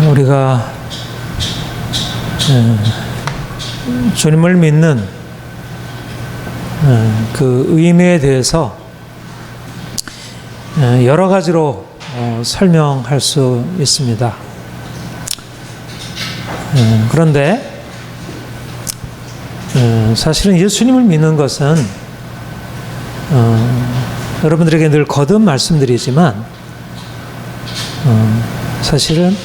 우리가 주님을 믿는 그 의미에 대해서 여러 가지로 설명할 수 있습니다. 그런데 사실은 예수님을 믿는 것은 여러분들에게 늘 거듭 말씀드리지만 사실은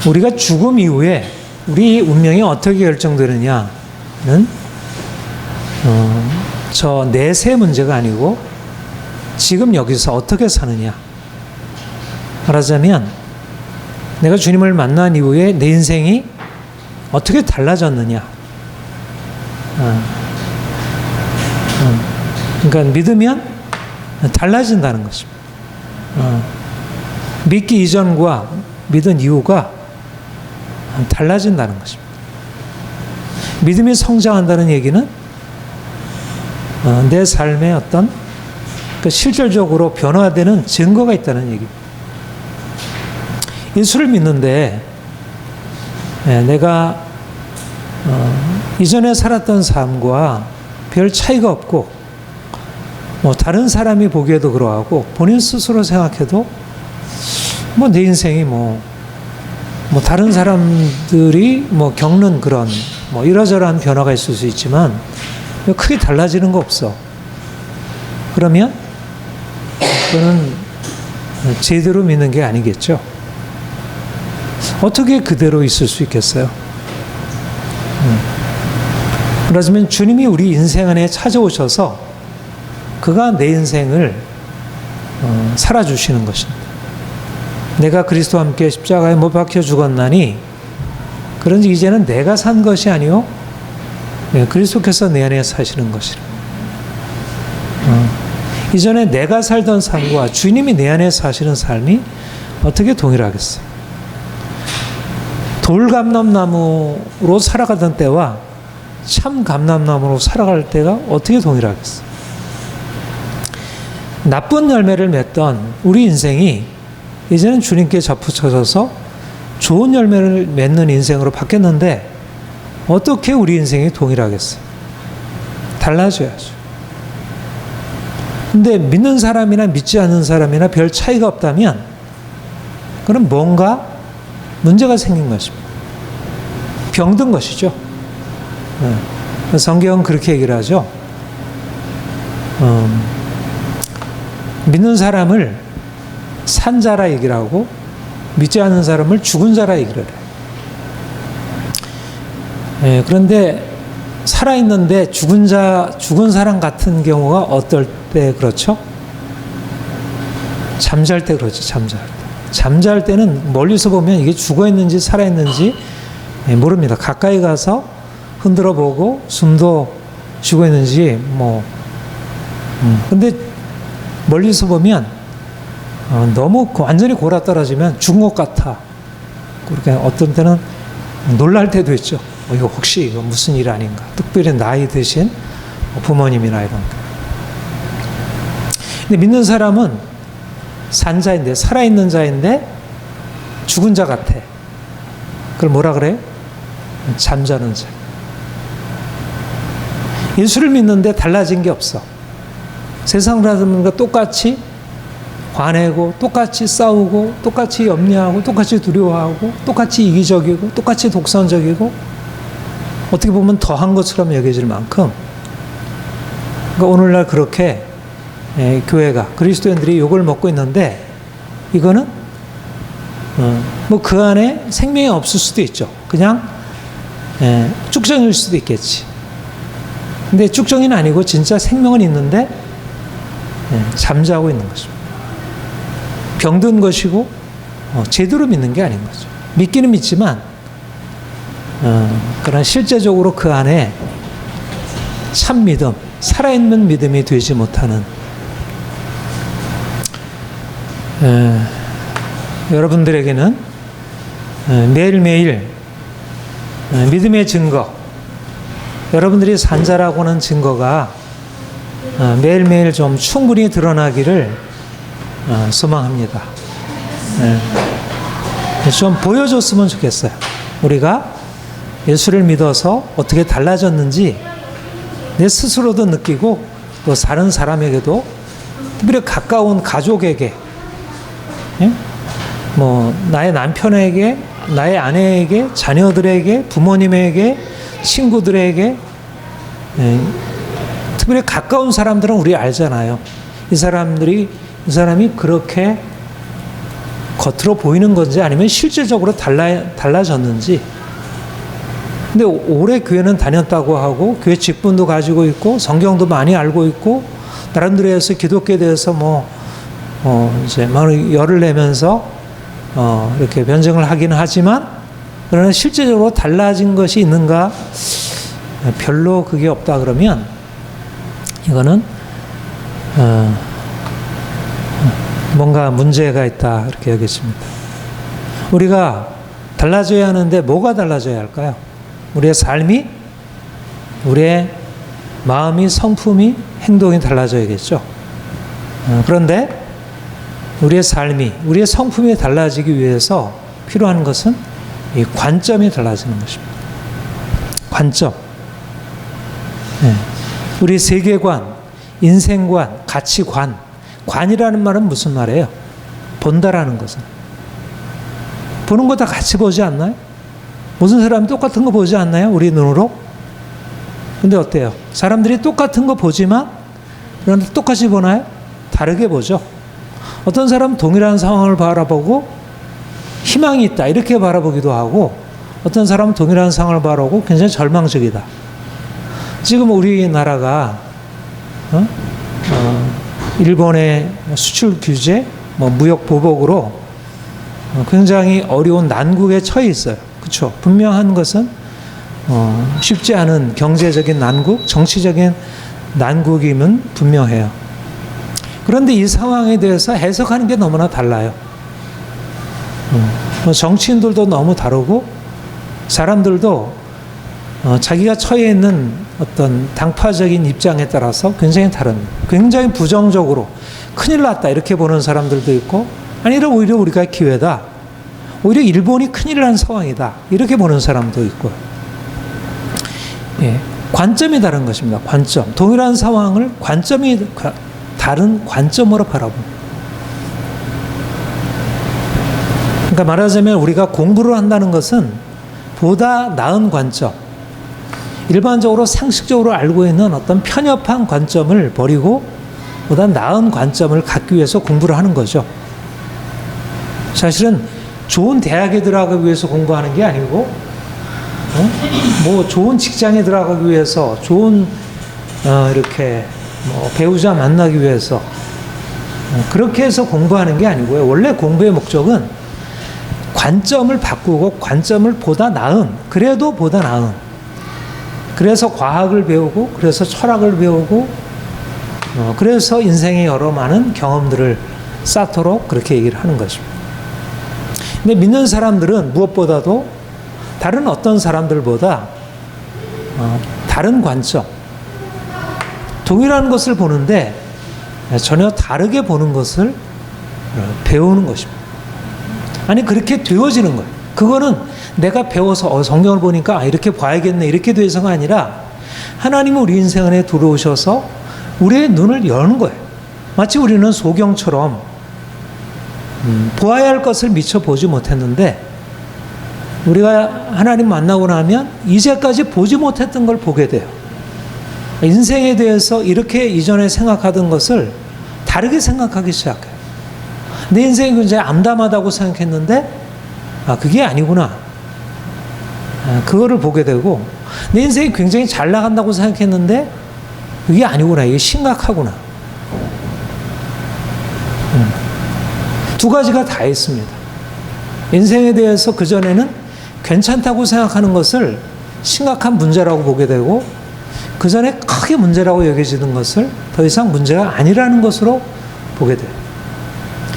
우리가 죽음 이후에 우리 운명이 어떻게 결정되느냐는 저 내세 문제가 아니고 지금 여기서 어떻게 사느냐. 말하자면 내가 주님을 만난 이후에 내 인생이 어떻게 달라졌느냐. 그러니까 믿으면 달라진다는 것입니다. 믿기 이전과 믿은 이후가 달라진다는 것입니다. 믿음이 성장한다는 얘기는 내 삶의 어떤 실질적으로 변화되는 증거가 있다는 얘기입니다. 예수를 믿는데 내가 이전에 살았던 삶과 별 차이가 없고 다른 사람이 보기에도 그러하고 본인 스스로 생각해도 내 인생이 다른 사람들이 겪는 그런 이러저러한 변화가 있을 수 있지만 크게 달라지는 거 없어. 그러면 그거는 제대로 믿는 게 아니겠죠. 어떻게 그대로 있을 수 있겠어요? 그러면 주님이 우리 인생 안에 찾아오셔서 그가 내 인생을 살아주시는 것입니다. 내가 그리스도와 함께 십자가에 못 박혀 죽었나니 그런지 이제는 내가 산 것이 아니요 그리스도께서 내 안에 사시는 것이라. 이전에 내가 살던 삶과 주님이 내 안에 사시는 삶이 어떻게 동일하겠어요? 돌감람나무로 살아가던 때와 참 감람나무로 살아갈 때가 어떻게 동일하겠어요? 나쁜 열매를 맺던 우리 인생이 이제는 주님께 접붙여져서 좋은 열매를 맺는 인생으로 바뀌었는데 어떻게 우리 인생이 동일하겠어요? 달라져야죠. 근데 믿는 사람이나 믿지 않는 사람이나 별 차이가 없다면 그럼 뭔가 문제가 생긴 것입니다. 병든 것이죠. 성경은 그렇게 얘기를 하죠. 믿는 사람을 산 자라 얘기를 하고 믿지 않는 사람을 죽은 자라 얘기를 해요. 그런데 살아있는데 죽은 사람 같은 경우가 어떨 때 그렇죠? 잠잘 때 그렇죠. 잠잘 때는 멀리서 보면 이게 죽어있는지 살아있는지 모릅니다. 가까이 가서 흔들어 보고 숨도 쉬고 있는지 근데 멀리서 보면 너무 완전히 골아 떨어지면 죽은 것 같아. 그렇게 어떤 때는 놀랄 때도 있죠. 이거 혹시 이거 무슨 일 아닌가. 특별히 나이 드신 부모님이나 이런 거. 근데 믿는 사람은 산 자인데, 살아있는 자인데 죽은 자 같아. 그걸 뭐라 그래요? 잠자는 자. 예수를 믿는데 달라진 게 없어. 세상 사람들과 똑같이 화내고, 똑같이 싸우고, 똑같이 염려하고, 똑같이 두려워하고, 똑같이 이기적이고, 똑같이 독선적이고, 어떻게 보면 더한 것처럼 여겨질 만큼, 그러니까 오늘날 그렇게 교회가, 그리스도인들이 욕을 먹고 있는데, 이거는 그 안에 생명이 없을 수도 있죠. 그냥 쭉정일 수도 있겠지. 근데 쭉정이는 아니고 진짜 생명은 있는데 잠자고 있는 것입니다. 병든 것이고 제대로 믿는 게 아닌 거죠. 믿기는 믿지만 그러나 실제적으로 그 안에 참 믿음, 살아있는 믿음이 되지 못하는 여러분들에게는 매일매일 믿음의 증거, 여러분들이 산자라고 하는 증거가 매일매일 좀 충분히 드러나기를 소망합니다. 좀 보여줬으면 좋겠어요. 우리가 예수를 믿어서 어떻게 달라졌는지 내 스스로도 느끼고 또 다른 사람에게도, 특별히 가까운 가족에게, 뭐 나의 남편에게, 나의 아내에게, 자녀들에게, 부모님에게, 친구들에게, 특별히 가까운 사람들은 우리 알잖아요. 이 사람이 그렇게 겉으로 보이는 건지 아니면 실질적으로 달라졌는지. 근데 오래 교회는 다녔다고 하고 교회 직분도 가지고 있고 성경도 많이 알고 있고 나름대로 해서 기독교에 대해서 이제 열을 내면서 이렇게 변증을 하긴 하지만, 그러나 실제적으로 달라진 것이 있는가? 별로 그게 없다 그러면 이거는 뭔가 문제가 있다 이렇게 여겼습니다. 우리가 달라져야 하는데 뭐가 달라져야 할까요? 우리의 삶이, 우리의 마음이, 성품이, 행동이 달라져야겠죠. 그런데 우리의 삶이, 우리의 성품이 달라지기 위해서 필요한 것은 이 관점이 달라지는 것입니다. 관점. 우리 세계관, 인생관, 가치관. 관이라는 말은 무슨 말이에요? 본다라는 것은. 보는 거 다 같이 보지 않나요? 모든 사람이 똑같은 거 보지 않나요? 우리 눈으로? 근데 어때요? 사람들이 똑같은 거 보지만 그런데 똑같이 보나요? 다르게 보죠. 어떤 사람은 동일한 상황을 바라보고 희망이 있다 이렇게 바라보기도 하고, 어떤 사람은 동일한 상황을 바라보고 굉장히 절망적이다. 지금 우리나라가 일본의 수출 규제, 무역 보복으로 굉장히 어려운 난국에 처해 있어요. 그렇죠? 분명한 것은 쉽지 않은 경제적인 난국, 정치적인 난국임은 분명해요. 그런데 이 상황에 대해서 해석하는 게 너무나 달라요. 정치인들도 너무 다르고 사람들도 자기가 처해 있는 어떤 당파적인 입장에 따라서 굉장히 다릅니다. 굉장히 부정적으로 큰일 났다 이렇게 보는 사람들도 있고, 아니라 오히려 우리가 기회다, 오히려 일본이 큰일 난 상황이다 이렇게 보는 사람도 있고요. 관점이 다른 것입니다. 관점. 동일한 상황을 다른 관점으로 바라봅니다. 그러니까 말하자면 우리가 공부를 한다는 것은 보다 나은 관점, 일반적으로 상식적으로 알고 있는 어떤 편협한 관점을 버리고 보다 나은 관점을 갖기 위해서 공부를 하는 거죠. 사실은 좋은 대학에 들어가기 위해서 공부하는 게 아니고, 좋은 직장에 들어가기 위해서, 좋은 이렇게 배우자 만나기 위해서 그렇게 해서 공부하는 게 아니고요. 원래 공부의 목적은 관점을 바꾸고 관점을 보다 나은, 그래도 보다 나은. 그래서 과학을 배우고, 그래서 철학을 배우고, 그래서 인생의 여러 많은 경험들을 쌓도록 그렇게 얘기를 하는 것입니다. 근데 믿는 사람들은 무엇보다도 다른 어떤 사람들보다 다른 관점, 동일한 것을 보는데 전혀 다르게 보는 것을 배우는 것입니다. 아니, 그렇게 되어지는 거예요. 그거는 내가 배워서 성경을 보니까 이렇게 봐야겠네 이렇게 돼서가 아니라, 하나님은 우리 인생 안에 들어오셔서 우리의 눈을 여는 거예요. 마치 우리는 소경처럼 보아야 할 것을 미처 보지 못했는데, 우리가 하나님 만나고 나면 이제까지 보지 못했던 걸 보게 돼요. 인생에 대해서 이렇게 이전에 생각하던 것을 다르게 생각하기 시작해요. 내 인생이 굉장히 암담하다고 생각했는데 그게 아니구나. 그거를 보게 되고, 내 인생이 굉장히 잘 나간다고 생각했는데 그게 아니구나. 이게 심각하구나. 두 가지가 다 있습니다. 인생에 대해서 그전에는 괜찮다고 생각하는 것을 심각한 문제라고 보게 되고, 그전에 크게 문제라고 여겨지는 것을 더 이상 문제가 아니라는 것으로 보게 돼요.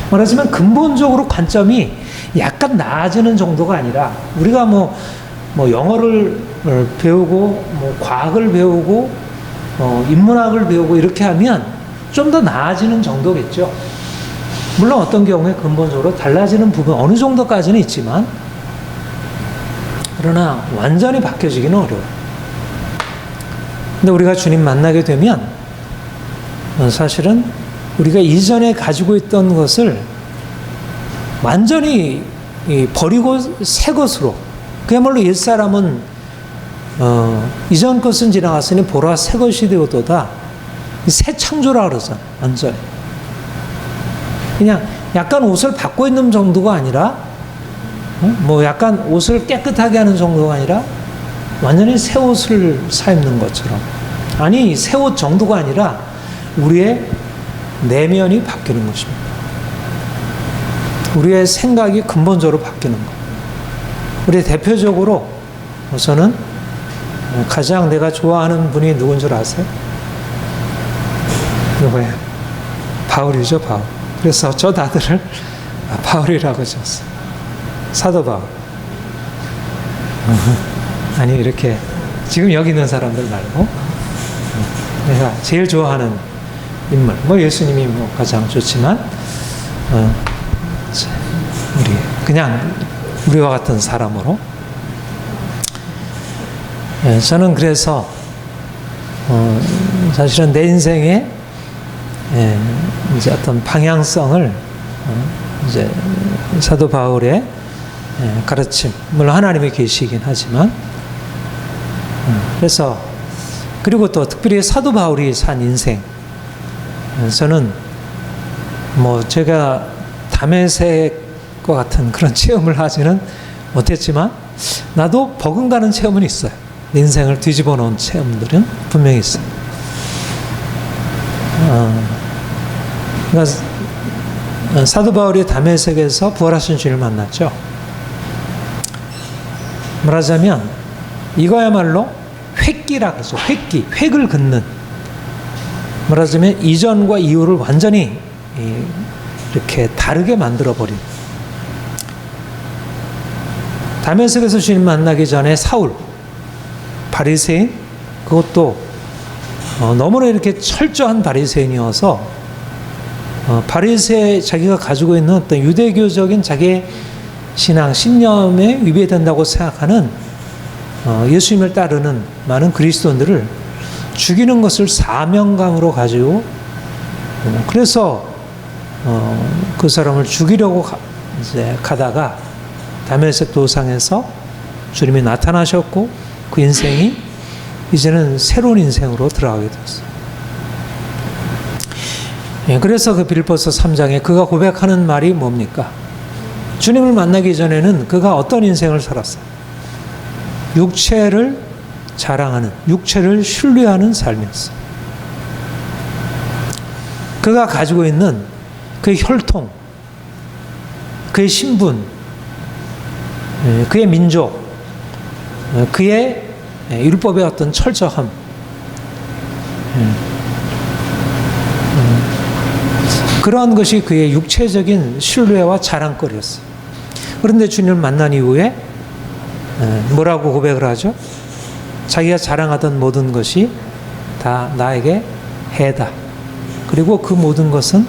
말하자면 근본적으로 관점이 약간 나아지는 정도가 아니라, 우리가 뭐 영어를 배우고 뭐 과학을 배우고 인문학을 배우고 이렇게 하면 좀 더 나아지는 정도겠죠. 물론 어떤 경우에 근본적으로 달라지는 부분 어느 정도까지는 있지만 그러나 완전히 바뀌어지기는 어려워요. 근데 우리가 주님 만나게 되면 사실은 우리가 이전에 가지고 있던 것을 완전히 버리고 새 것으로, 그야말로 옛사람은 이전 것은 지나갔으니 보라 새 것이 되었도다. 새 창조라 그러잖아. 완전히 그냥 약간 옷을 바꿔 입는 정도가 아니라 뭐 약간 옷을 깨끗하게 하는 정도가 아니라 완전히 새 옷을 사 입는 것처럼, 아니 새 옷 정도가 아니라 우리의 내면이 바뀌는 것입니다. 우리의 생각이 근본적으로 바뀌는 것. 우리 대표적으로 저는 가장 내가 좋아하는 분이 누군 줄 아세요? 누구예요? 바울이죠, 바울. 그래서 저 다들을 바울이라고 졌어요. 사도 바울. 아니 이렇게 지금 여기 있는 사람들 말고 내가 제일 좋아하는 인물, 뭐 예수님이 뭐 가장 좋지만 우리 그냥 우리와 같은 사람으로 저는 그래서 사실은 내 인생에 이제 어떤 방향성을 이제 사도 바울의 가르침, 물론 하나님의 계시이긴 하지만 그래서 그리고 또 특별히 사도 바울이 산 인생, 저는 뭐 제가 다메섹과 같은 그런 체험을 하지는 못했지만 나도 버금가는 체험은 있어요. 내 인생을 뒤집어 놓은 체험들은 분명히 있어요. 그러니까 사도 바울이 다메섹에서 부활하신 주님을 만났죠. 말하자면 이거야말로 획기라 그러죠. 획기, 획을 긋는. 말하자면 이전과 이후를 완전히 이렇게 다르게 만들어버린. 다메섹에서 주님 만나기 전에 사울, 바리새인, 그것도 너무나 이렇게 철저한 바리새인이어서 바리새 자기가 가지고 있는 어떤 유대교적인 자기의 신앙, 신념에 위배된다고 생각하는 예수님을 따르는 많은 그리스도인들을 죽이는 것을 사명감으로 가지고 그래서 그 사람을 죽이려고 이제 가다가 다메섹 도상에서 주님이 나타나셨고 그 인생이 이제는 새로운 인생으로 들어가게 되었어요. 그래서 그 빌립보서 3장에 그가 고백하는 말이 뭡니까? 주님을 만나기 전에는 그가 어떤 인생을 살았어요? 육체를 자랑하는, 육체를 신뢰하는 삶이었어요. 그가 가지고 있는 그의 혈통, 그의 신분, 그의 민족, 그의 율법의 어떤 철저함, 그러한 것이 그의 육체적인 신뢰와 자랑거리였어요. 그런데 주님을 만난 이후에 뭐라고 고백을 하죠? 자기가 자랑하던 모든 것이 다 나에게 해다. 그리고 그 모든 것은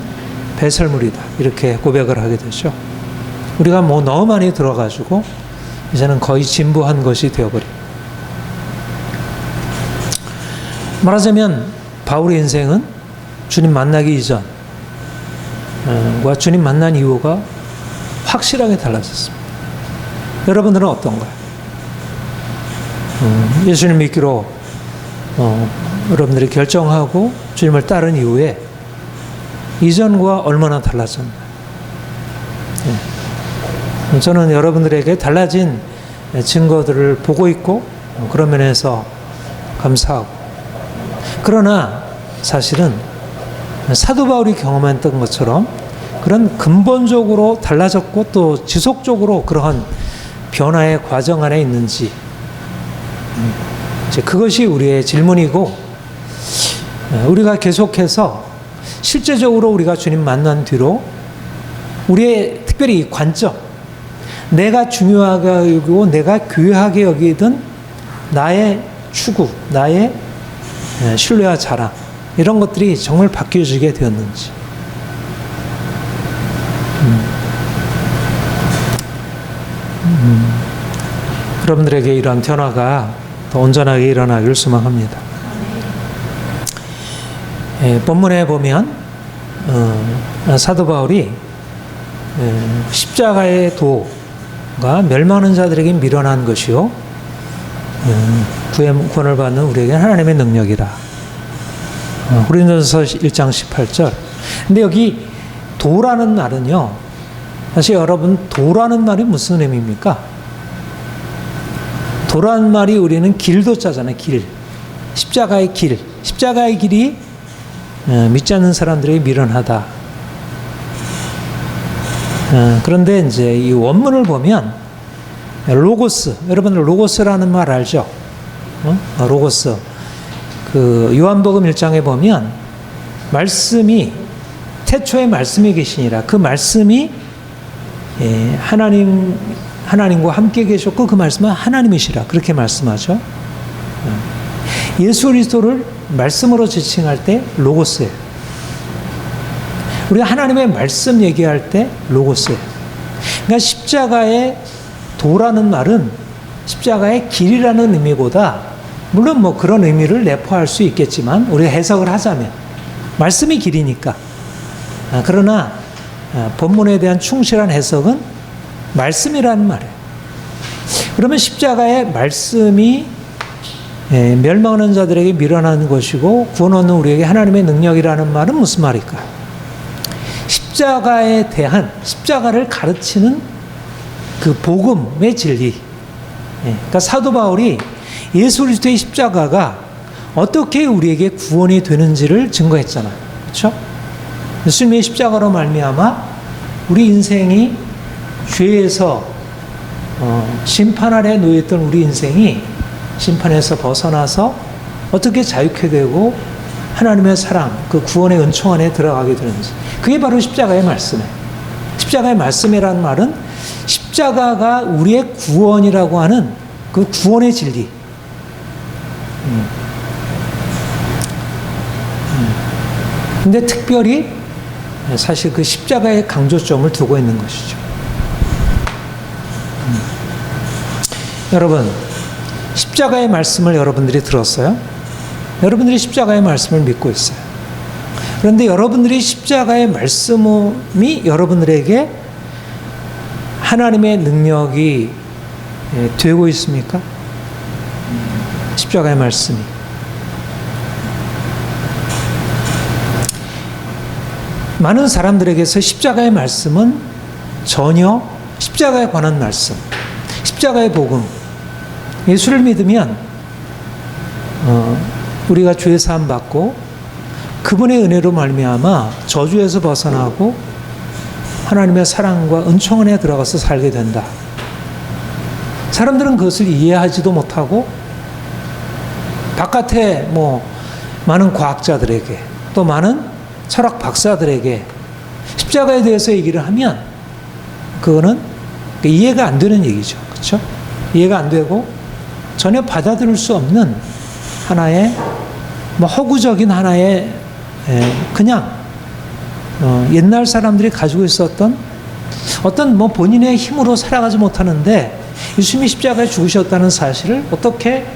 배설물이다. 이렇게 고백을 하게 되죠. 우리가 뭐 너무 많이 들어가지고 이제는 거의 진부한 것이 되어버린. 말하자면 바울의 인생은 주님 만나기 이전과 주님 만난 이후가 확실하게 달라졌습니다. 여러분들은 어떤가요? 예수님 믿기로 여러분들이 결정하고 주님을 따른 이후에 이전과 얼마나 달라졌나요? 저는 여러분들에게 달라진 증거들을 보고 있고 그런 면에서 감사하고, 그러나 사실은 사도 바울이 경험했던 것처럼 그런 근본적으로 달라졌고 또 지속적으로 그러한 변화의 과정 안에 있는지, 이제 그것이 우리의 질문이고, 우리가 계속해서 실제적으로 우리가 주님 만난 뒤로 우리의 특별히 관점, 내가 중요하게 여기고 내가 귀하게 여기던 나의 추구, 나의 신뢰와 자랑 이런 것들이 정말 바뀌어지게 되었는지. 여러분들에게 이러한 변화가 더 온전하게 일어나기를 소망합니다. 본문에 보면 사도 바울이 십자가의 도가 멸망하는 자들에게 미련한 것이요 구원을 받는 우리에게 하나님의 능력이라. 고린도전서 1장 18절. 근데 여기 도라는 말은요, 사실 여러분 도라는 말이 무슨 의미입니까? 도라는 말이 우리는 길도 짜잖아요. 길. 십자가의 길. 십자가의 길이 믿지 않는 사람들에게 미련하다. 그런데 이제 이 원문을 보면 로고스, 여러분들 로고스라는 말 알죠? 로고스. 그 요한복음 1장에 보면 말씀이 태초에 말씀이 계시니라. 그 말씀이 하나님과 함께 계셨고 그 말씀은 하나님이시라. 그렇게 말씀하죠. 예수 그리스도를 말씀으로 지칭할 때 로고스예요. 우리가 하나님의 말씀 얘기할 때 로고스예요. 그러니까 십자가의 도라는 말은 십자가의 길이라는 의미보다 물론 뭐 그런 의미를 내포할 수 있겠지만 우리가 해석을 하자면 말씀이 길이니까. 그러나 본문에 대한 충실한 해석은 말씀이라는 말이에요. 그러면 십자가의 말씀이 멸망하는 자들에게 미련한 것이고 구원 얻는 우리에게 하나님의 능력이라는 말은 무슨 말일까요? 십자가에 대한 십자가를 가르치는 그 복음의 진리. 그러니까 사도 바울이 예수 그리스도의 십자가가 어떻게 우리에게 구원이 되는지를 증거했잖아요. 그렇죠? 예수님의 십자가로 말미암아 우리 인생이 죄에서 심판 아래 놓여있던 우리 인생이 심판에서 벗어나서 어떻게 자유케 되고 하나님의 사랑, 그 구원의 은총 안에 들어가게 되는지. 그게 바로 십자가의 말씀이에요. 십자가의 말씀이라는 말은 십자가가 우리의 구원이라고 하는 그 구원의 진리. 근데 특별히 사실 그 십자가의 강조점을 두고 있는 것이죠. 여러분, 십자가의 말씀을 여러분들이 들었어요? 여러분들이 십자가의 말씀을 믿고 있어요. 그런데 여러분들이 십자가의 말씀이 여러분들에게 하나님의 능력이 되고 있습니까? 십자가의 말씀이. 많은 사람들에게서 십자가의 말씀은 전혀 십자가에 관한 말씀, 십자가의 복음, 예수를 믿으면 우리가 죄 사함 받고 그분의 은혜로 말미암아 저주에서 벗어나고 하나님의 사랑과 은총 안에 들어가서 살게 된다. 사람들은 그것을 이해하지도 못하고 바깥에 뭐 많은 과학자들에게 또 많은 철학 박사들에게 십자가에 대해서 얘기를 하면 그거는 이해가 안 되는 얘기죠. 그렇죠? 이해가 안 되고 전혀 받아들일 수 없는 하나의 뭐 허구적인 하나의 그냥 옛날 사람들이 가지고 있었던 어떤 뭐 본인의 힘으로 살아가지 못하는데 예수님이 십자가에 죽으셨다는 사실을 어떻게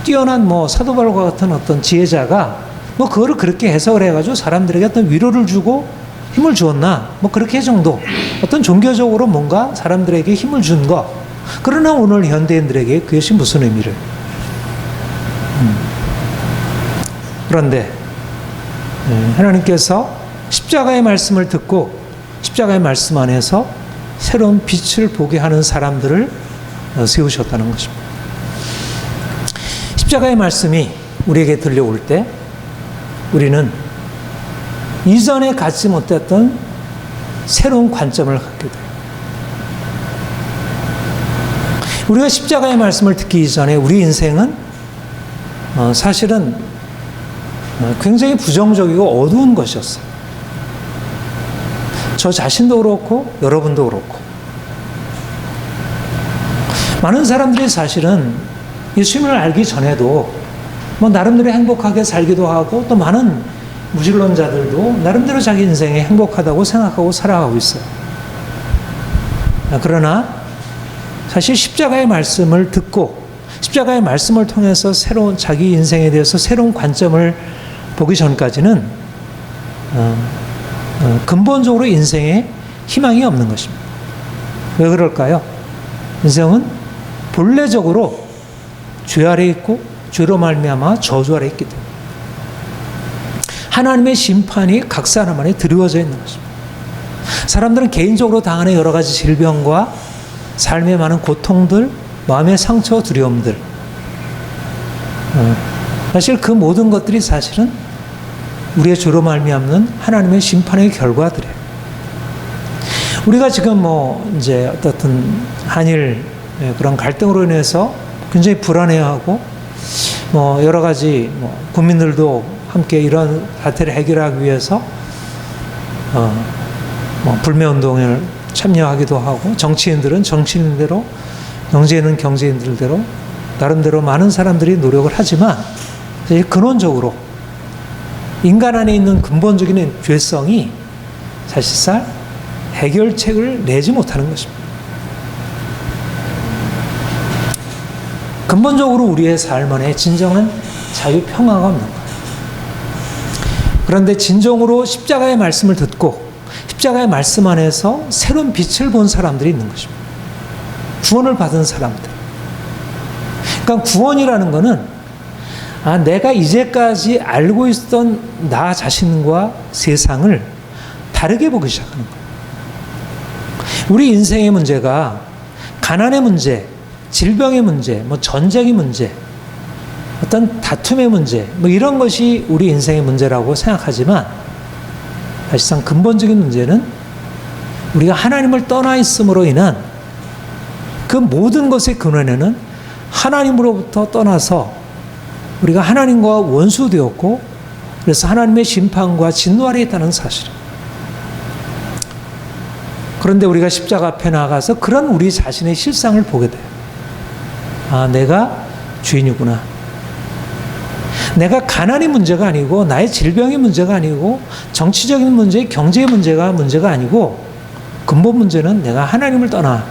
뛰어난 뭐 사도 바울과 같은 어떤 지혜자가 뭐 그거를 그렇게 해석을 해가지고 사람들에게 어떤 위로를 주고 힘을 주었나 뭐 그렇게 정도 어떤 종교적으로 뭔가 사람들에게 힘을 준 거. 그러나 오늘 현대인들에게 그것이 무슨 의미를? 그런데 하나님께서 십자가의 말씀을 듣고 십자가의 말씀 안에서 새로운 빛을 보게 하는 사람들을 세우셨다는 것입니다. 십자가의 말씀이 우리에게 들려올 때 우리는 이전에 갖지 못했던 새로운 관점을 갖게 돼요. 우리가 십자가의 말씀을 듣기 이전에 우리 인생은 사실은 굉장히 부정적이고 어두운 것이었어요. 저 자신도 그렇고 여러분도 그렇고 많은 사람들이 사실은 예수님을 알기 전에도 뭐 나름대로 행복하게 살기도 하고 또 많은 무신론자들도 나름대로 자기 인생에 행복하다고 생각하고 살아가고 있어요. 그러나 사실 십자가의 말씀을 듣고 십자가의 말씀을 통해서 새로운 자기 인생에 대해서 새로운 관점을 보기 전까지는 근본적으로 인생에 희망이 없는 것입니다. 왜 그럴까요? 인생은 본래적으로 죄 아래 있고 죄로 말미암아 저주 아래 있기 때문에 하나님의 심판이 각 사람 안에 드리워져 있는 것입니다. 사람들은 개인적으로 당하는 여러 가지 질병과 삶의 많은 고통들, 마음의 상처, 두려움들, 사실 그 모든 것들이 사실은 우리의 죄로 말미암는 하나님의 심판의 결과들이에요. 우리가 지금 이제 어떤 한일 그런 갈등으로 인해서 굉장히 불안해하고 여러 가지 국민들도 함께 이런 사태를 해결하기 위해서 불매운동을 참여하기도 하고 정치인들은 정치인대로 경제인은 경제인들대로 나름대로 많은 사람들이 노력을 하지만 근원적으로 인간 안에 있는 근본적인 죄성이 사실상 해결책을 내지 못하는 것입니다. 근본적으로 우리의 삶 안에 진정한 자유 평화가 없는 거예요. 그런데 진정으로 십자가의 말씀을 듣고 십자가의 말씀 안에서 새로운 빛을 본 사람들이 있는 것입니다. 구원을 받은 사람들. 그러니까 구원이라는 것은 내가 이제까지 알고 있었던 나 자신과 세상을 다르게 보기 시작하는 거예요. 우리 인생의 문제가 가난의 문제, 질병의 문제, 전쟁의 문제, 어떤 다툼의 문제, 이런 것이 우리 인생의 문제라고 생각하지만 사실상 근본적인 문제는 우리가 하나님을 떠나 있음으로 인한 그 모든 것의 근원에는 하나님으로부터 떠나서 우리가 하나님과 원수되었고 그래서 하나님의 심판과 진노 아래 있다는 사실입니다. 그런데 우리가 십자가 앞에 나가서 그런 우리 자신의 실상을 보게 돼요. 내가 죄인이구나. 내가 가난이 문제가 아니고 나의 질병이 문제가 아니고 정치적인 문제, 경제의 문제가 아니고 근본 문제는 내가 하나님을 떠나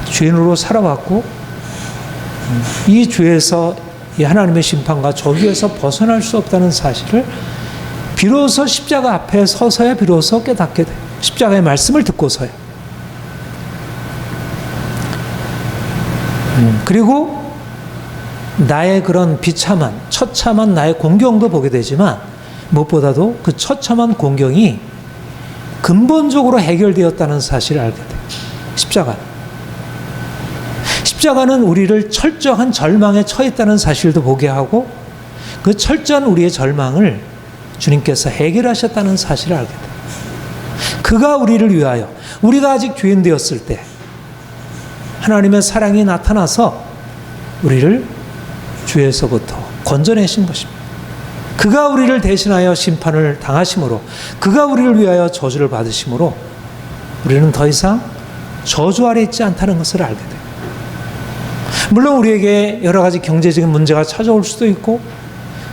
죄인으로 살아왔고 이 죄에서 이 하나님의 심판과 저주에서 벗어날 수 없다는 사실을 비로소 십자가 앞에 서서야 비로소 깨닫게 돼요. 십자가의 말씀을 듣고서요. 그리고 나의 그런 비참한, 처참한 나의 공경도 보게 되지만 무엇보다도 그 처참한 공경이 근본적으로 해결되었다는 사실을 알게 돼요. 십자가는 우리를 철저한 절망에 처했다는 사실도 보게 하고 그 철저한 우리의 절망을 주님께서 해결하셨다는 사실을 알게 돼요. 그가 우리를 위하여 우리가 아직 죄인 되었을 때 하나님의 사랑이 나타나서 우리를 죄에서부터 건져내신 것입니다. 그가 우리를 대신하여 심판을 당하심으로 그가 우리를 위하여 저주를 받으심으로 우리는 더 이상 저주 아래 있지 않다는 것을 알게 돼요. 물론 우리에게 여러 가지 경제적인 문제가 찾아올 수도 있고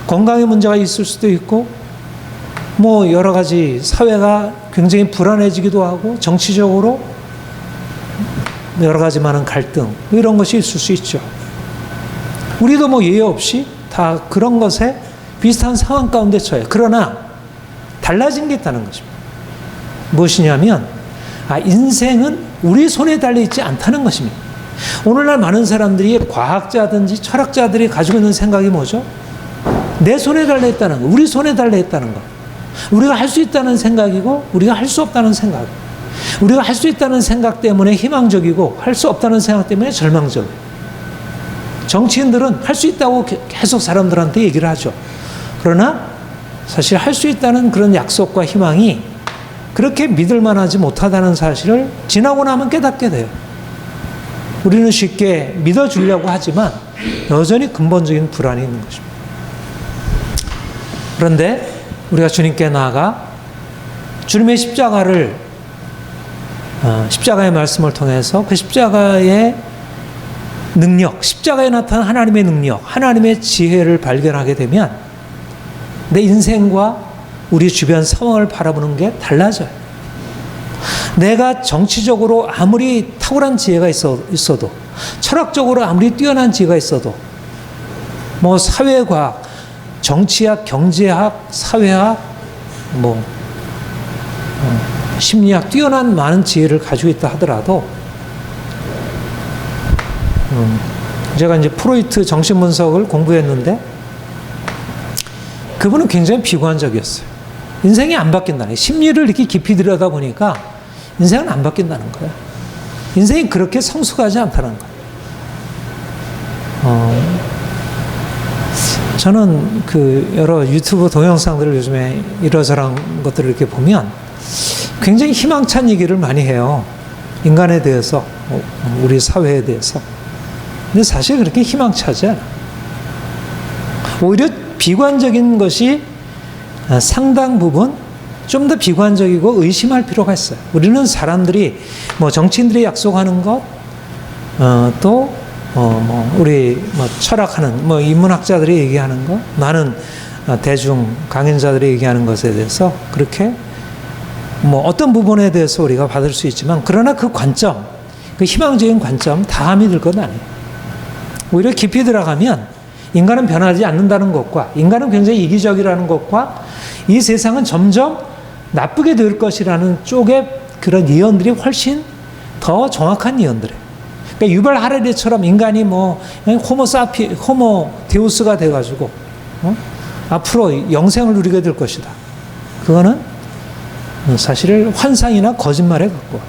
건강의 문제가 있을 수도 있고 여러 가지 사회가 굉장히 불안해지기도 하고 정치적으로 여러 가지 많은 갈등 이런 것이 있을 수 있죠. 우리도 예외 없이 다 그런 것에 비슷한 상황 가운데 처해요. 그러나 달라진 게 있다는 것입니다. 무엇이냐면 인생은 우리 손에 달려있지 않다는 것입니다. 오늘날 많은 사람들이 과학자든지 철학자들이 가지고 있는 생각이 뭐죠? 내 손에 달려있다는 거, 우리 손에 달려있다는 거. 우리가 할 수 있다는 생각이고 우리가 할 수 없다는 생각. 우리가 할 수 있다는 생각 때문에 희망적이고 할 수 없다는 생각 때문에 절망적이에요. 정치인들은 할 수 있다고 계속 사람들한테 얘기를 하죠. 그러나 사실 할 수 있다는 그런 약속과 희망이 그렇게 믿을 만하지 못하다는 사실을 지나고 나면 깨닫게 돼요. 우리는 쉽게 믿어주려고 하지만 여전히 근본적인 불안이 있는 것입니다. 그런데 우리가 주님께 나아가 주님의 십자가의 말씀을 통해서 그 십자가의 능력, 십자가에 나타난 하나님의 능력, 하나님의 지혜를 발견하게 되면 내 인생과 우리 주변 상황을 바라보는 게 달라져요. 내가 정치적으로 아무리 탁월한 지혜가 있어도, 철학적으로 아무리 뛰어난 지혜가 있어도, 뭐 사회과학, 정치학, 경제학, 사회학, 뭐 심리학, 뛰어난 많은 지혜를 가지고 있다 하더라도 제가 이제 프로이트 정신분석을 공부했는데 그분은 굉장히 비관적이었어요. 인생이 안 바뀐다는 거예요. 심리를 이렇게 깊이 들여다보니까 인생은 안 바뀐다는 거예요. 인생이 그렇게 성숙하지 않다는 거예요. 저는 그 여러 유튜브 동영상들을 요즘에 이러저러한 것들을 이렇게 보면 굉장히 희망찬 얘기를 많이 해요. 인간에 대해서, 우리 사회에 대해서. 근데 사실 그렇게 희망차지 않아. 오히려 비관적인 것이 상당 부분 좀 더 비관적이고 의심할 필요가 있어요. 우리는 사람들이 뭐 정치인들이 약속하는 것, 또 우리 철학하는 인문학자들이 얘기하는 것, 많은 대중 강연자들이 얘기하는 것에 대해서 그렇게 어떤 부분에 대해서 우리가 받을 수 있지만, 그러나 그 관점, 그 희망적인 관점 다 믿을 건 아니에요. 오히려 깊이 들어가면 인간은 변하지 않는다는 것과, 인간은 굉장히 이기적이라는 것과, 이 세상은 점점 나쁘게 될 것이라는 쪽의 그런 예언들이 훨씬 더 정확한 예언들이에요. 그러니까 유발 하레리처럼 인간이 호모 데우스가 돼가지고 앞으로 영생을 누리게 될 것이다. 그거는 사실 환상이나 거짓말에 가까워요.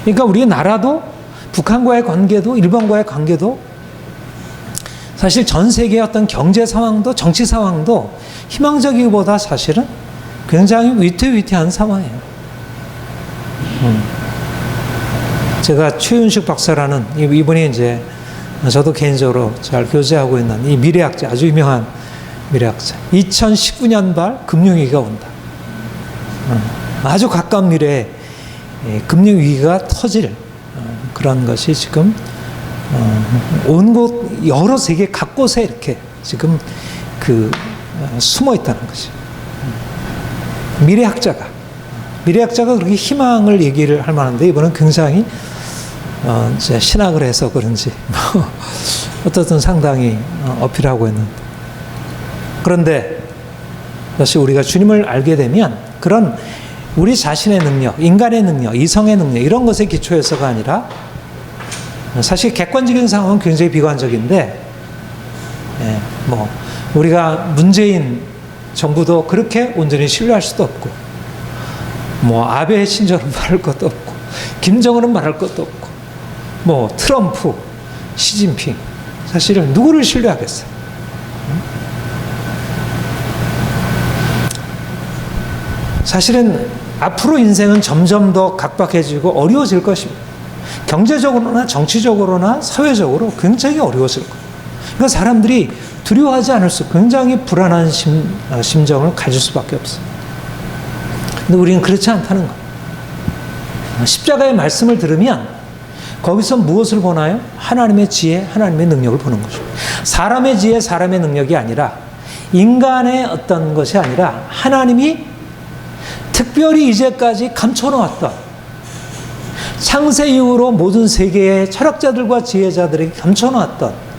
그러니까 우리 나라도, 북한과의 관계도, 일본과의 관계도, 사실 전 세계의 어떤 경제 상황도, 정치 상황도 희망적이기보다 사실은 굉장히 위태위태한 상황이에요. 제가 최윤식 박사라는 이분이 이제 저도 개인적으로 잘 교제하고 있는 이 미래학자, 아주 유명한 미래학자. 2019년발 금융위기가 온다. 아주 가까운 미래에 금융위기가 터질 그런 것이 지금 온 곳, 여러 세계 각곳에 이렇게 지금 숨어 있다는 것이. 미래학자가 그렇게 희망을 얘기를 할 만한데, 이번은 굉장히 이제 신학을 해서 그런지 어떻든 상당히 어필하고 있는데, 그런데 사실 우리가 주님을 알게 되면 그런 우리 자신의 능력, 인간의 능력, 이성의 능력, 이런 것에 기초해서가 아니라, 사실 객관적인 상황은 굉장히 비관적인데, 우리가 문재인 정부도 그렇게 온전히 신뢰할 수도 없고, 아베 친절은 말할 것도 없고, 김정은은 말할 것도 없고, 트럼프, 시진핑, 사실은 누구를 신뢰하겠어요? 사실은 앞으로 인생은 점점 더 각박해지고 어려워질 것입니다. 경제적으로나 정치적으로나 사회적으로 굉장히 어려워질 거예요. 그러니까 사람들이 두려워하지 않을 수, 굉장히 불안한 심정을 가질 수밖에 없어요. 근데 우리는 그렇지 않다는 거예요. 십자가의 말씀을 들으면 거기서 무엇을 보나요? 하나님의 지혜, 하나님의 능력을 보는 거죠. 사람의 지혜, 사람의 능력이 아니라, 인간의 어떤 것이 아니라, 하나님이 특별히 이제까지 감춰놓았던, 창세 이후로 모든 세계의 철학자들과 지혜자들에게 감춰놓았던,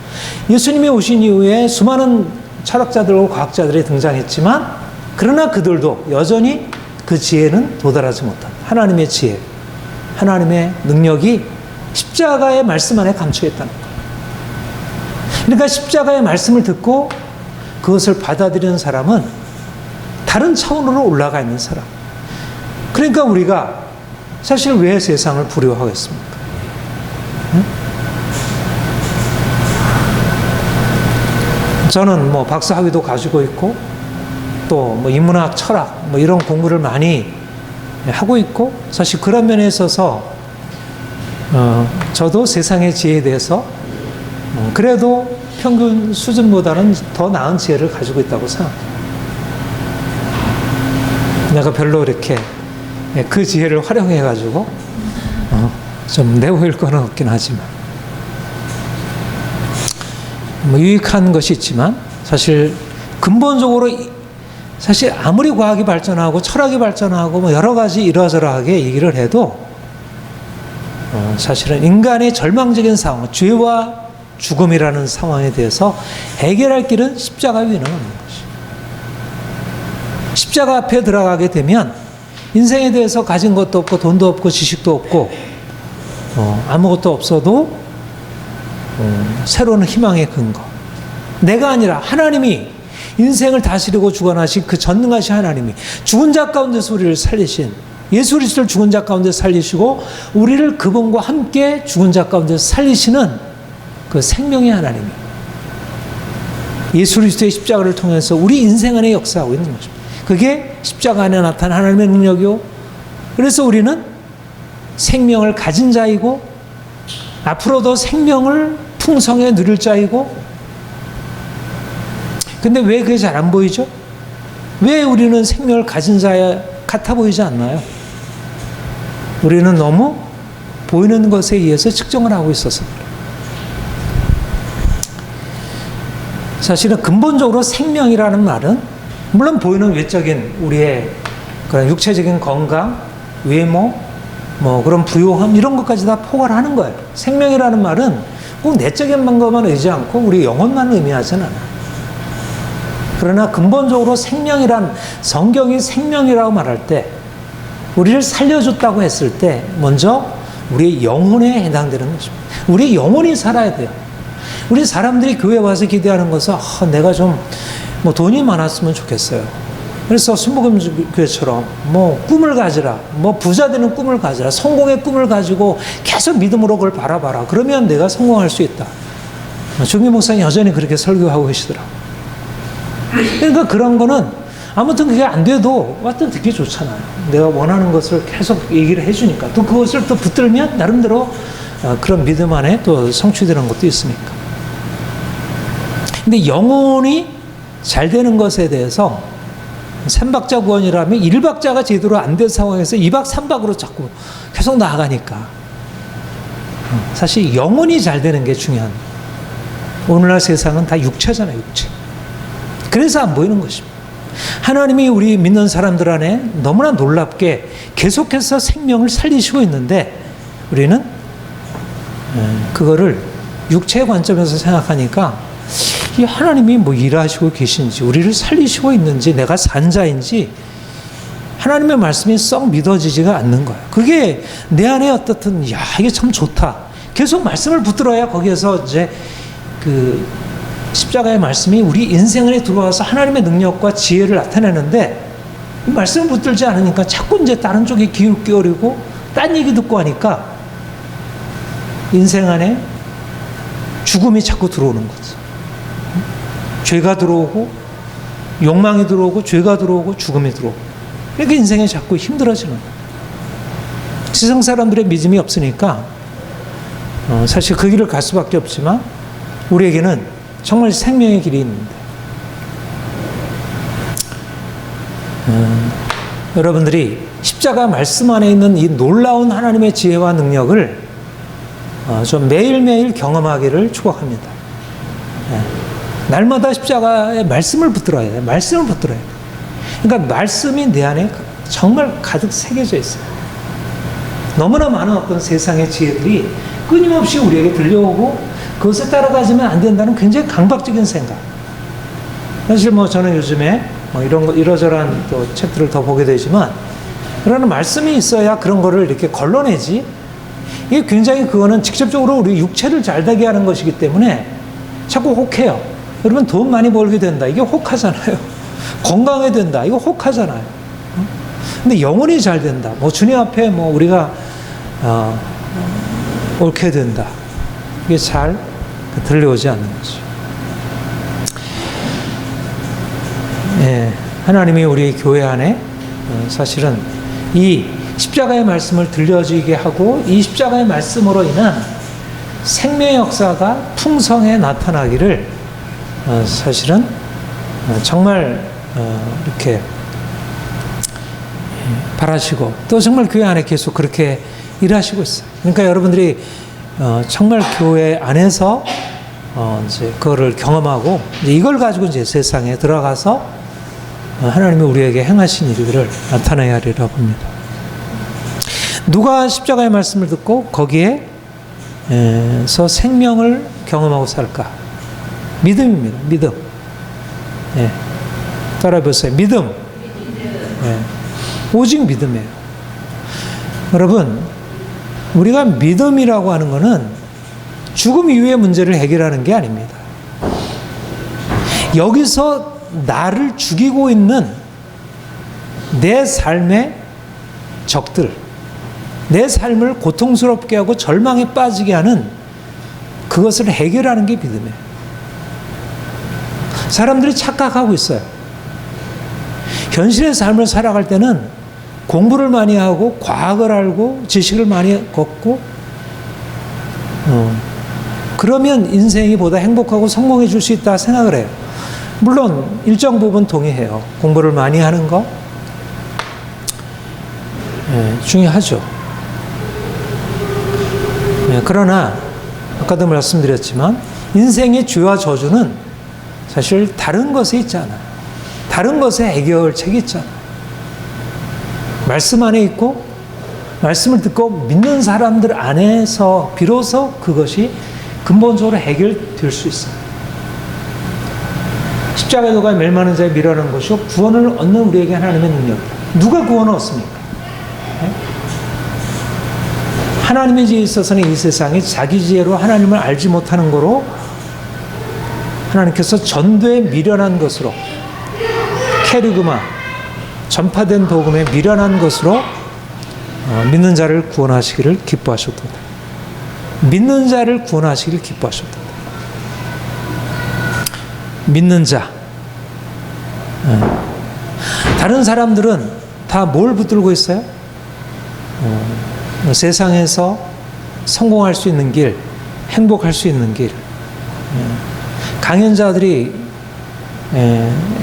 예수님이 오신 이후에 수많은 철학자들과 과학자들이 등장했지만, 그러나 그들도 여전히 그 지혜는 도달하지 못한 하나님의 지혜, 하나님의 능력이 십자가의 말씀 안에 감춰 있다는 거예요. 그러니까 십자가의 말씀을 듣고 그것을 받아들이는 사람은 다른 차원으로 올라가 있는 사람. 그러니까 우리가 사실 왜 세상을 두려워하겠습니까? 응? 저는 박사 학위도 가지고 있고, 또 인문학, 철학 이런 공부를 많이 하고 있고, 사실 그런 면에 있어서 저도 세상의 지혜에 대해서 그래도 평균 수준보다는 더 나은 지혜를 가지고 있다고 생각해요. 내가 별로 이렇게 그 지혜를 활용해가지고 좀 내보일 건 없긴 하지만 뭐 유익한 것이 있지만 사실 근본적으로 사실 아무리 과학이 발전하고 철학이 발전하고 뭐 여러 가지 이러저러하게 얘기를 해도 사실은 인간의 절망적인 상황, 죄와 죽음이라는 상황에 대해서 해결할 길은 십자가 위는 없는 것이죠. 십자가 앞에 들어가게 되면 인생에 대해서 가진 것도 없고 돈도 없고 지식도 없고 아무것도 없어도 새로운 희망의 근거. 내가 아니라 하나님이 인생을 다스리고 주관하신 그 전능하신 하나님이 죽은 자 가운데서 우리를 살리신 예수 그리스도를 죽은 자 가운데서 살리시고 우리를 그분과 함께 죽은 자 가운데서 살리시는 그 생명의 하나님이 예수 그리스도의 십자가를 통해서 우리 인생 안에 역사하고 있는 것입니다. 그게 십자가 안에 나타난 하나님의 능력이요. 그래서 우리는 생명을 가진 자이고 앞으로도 생명을 풍성히 누릴 자이고 근데 왜 그게 잘 안 보이죠? 왜 우리는 생명을 가진 자 같아 보이지 않나요? 우리는 너무 보이는 것에 의해서 측정을 하고 있어서 그래요. 사실은 근본적으로 생명이라는 말은 물론 보이는 외적인 우리의 그런 육체적인 건강, 외모, 뭐 그런 부유함 이런 것까지 다 포괄하는 거예요. 생명이라는 말은 꼭 내적인 것만 의지 않고 우리 영혼만 의미하지는 않아요. 그러나 근본적으로 생명이란 성경이 생명이라고 말할 때 우리를 살려줬다고 했을 때 먼저 우리의 영혼에 해당되는 것입니다. 우리 영혼이 살아야 돼요. 우리 사람들이 교회 와서 기대하는 것은 내가 좀 뭐 돈이 많았으면 좋겠어요. 그래서 순복음교회처럼 뭐 꿈을 가지라, 뭐 부자 되는 꿈을 가지라, 성공의 꿈을 가지고 계속 믿음으로 그걸 바라봐라. 그러면 내가 성공할 수 있다. 중기 목사님 여전히 그렇게 설교하고 계시더라고요. 그러니까 그런 거는 아무튼 그게 안 돼도 하여튼 듣기 좋잖아요. 내가 원하는 것을 계속 얘기를 해주니까 또 그것을 또 붙들면 나름대로 그런 믿음 안에 또 성취되는 것도 있으니까. 근데 영혼이 잘 되는 것에 대해서 3박자 구원이라면 1박자가 제대로 안 된 상황에서 2박 3박으로 자꾸 계속 나아가니까 사실 영혼이 잘 되는 게 중요한 오늘날 세상은 다 육체잖아요. 육체. 그래서 안 보이는 것입니다. 하나님이 우리 믿는 사람들 안에 너무나 놀랍게 계속해서 생명을 살리시고 있는데 우리는 그거를 육체의 관점에서 생각하니까 이 하나님이 뭐 일하시고 계신지 우리를 살리시고 있는지 내가 산자인지 하나님의 말씀이 썩 믿어지지가 않는 거예요. 그게 내 안에 어떻든 이게 참 좋다. 계속 말씀을 붙들어야 거기에서 이제 그 십자가의 말씀이 우리 인생 안에 들어와서 하나님의 능력과 지혜를 나타내는데 이 말씀을 붙들지 않으니까 자꾸 이제 다른 쪽에 귀를 기울이고 딴 얘기 듣고 하니까 인생 안에 죽음이 자꾸 들어오는 거지. 죄가 들어오고 욕망이 들어오고 죄가 들어오고 죽음이 들어오고 그러니까 인생이 자꾸 힘들어지는 거예요. 세상 사람들의 믿음이 없으니까 사실 그 길을 갈 수밖에 없지만 우리에게는 정말 생명의 길이 있는데 여러분들이 십자가 말씀 안에 있는 이 놀라운 하나님의 지혜와 능력을 좀 매일매일 경험하기를 축복합니다. 날마다 십자가의 말씀을 붙들어야 돼요. 말씀을 붙들어야 돼요. 그러니까 말씀이 내 안에 정말 가득 새겨져 있어요. 너무나 많은 어떤 세상의 지혜들이 끊임없이 우리에게 들려오고 그것에 따라가지면 안 된다는 굉장히 강박적인 생각. 사실 뭐 저는 요즘에 뭐 이런 거 이러저러한 또 책들을 더 보게 되지만 그러나 말씀이 있어야 그런 거를 이렇게 걸러내지. 이게 굉장히 그거는 직접적으로 우리 육체를 잘 되게 하는 것이기 때문에 자꾸 혹해요. 여러분 돈 많이 벌게 된다. 이게 혹하잖아요. 건강해야 된다. 이거 혹하잖아요. 근데 영혼이 잘 된다. 뭐 주님 앞에 뭐 우리가 옳게 된다. 이게 잘 들려오지 않는 거죠. 예, 하나님이 우리 교회 안에 사실은 이 십자가의 말씀을 들려주게 하고 이 십자가의 말씀으로 인한 생명의 역사가 풍성해 나타나기를 사실은 정말 이렇게 바라시고 또 정말 교회 안에 계속 그렇게 일하시고 있어요. 그러니까 여러분들이 정말 교회 안에서 이제 그거를 경험하고 이제 이걸 가지고 이제 세상에 들어가서 하나님이 우리에게 행하신 일들을 나타내야 하리라고 봅니다. 누가 십자가의 말씀을 듣고 거기에서 생명을 경험하고 살까? 믿음입니다. 믿음. 예. 따라해보세요. 믿음. 예. 오직 믿음이에요. 여러분, 우리가 믿음이라고 하는 것은 죽음 이후의 문제를 해결하는 게 아닙니다. 여기서 나를 죽이고 있는 내 삶의 적들, 내 삶을 고통스럽게 하고 절망에 빠지게 하는 그것을 해결하는 게 믿음이에요. 사람들이 착각하고 있어요. 현실의 삶을 살아갈 때는 공부를 많이 하고 과학을 알고 지식을 많이 걷고 그러면 인생이 보다 행복하고 성공해질 수 있다 생각을 해요. 물론 일정 부분 동의해요. 공부를 많이 하는 거 중요하죠. 그러나 아까도 말씀드렸지만 인생의 죄와 저주는 사실 다른 것에 있잖아요. 다른 것에 해결책이 있잖아요. 말씀 안에 있고 말씀을 듣고 믿는 사람들 안에서 비로소 그것이 근본적으로 해결될 수 있어요. 십자가의 도가 멸망하는 자에 미련한 것이요 구원을 얻는 우리에게 하나님의 능력이다. 누가 구원을 얻습니까? 하나님의 지혜에 있어서는 이 세상이 자기 지혜로 하나님을 알지 못하는 거로 하나님께서 전도에 미련한 것으로 캐리그마 전파된 복음에 미련한 것으로 믿는 자를 구원하시기를 기뻐하셨도다. 믿는 자를 구원하시기를 기뻐하셨도다. 믿는 자. 다른 사람들은 다 뭘 붙들고 있어요? 세상에서 성공할 수 있는 길, 행복할 수 있는 길. 강연자들이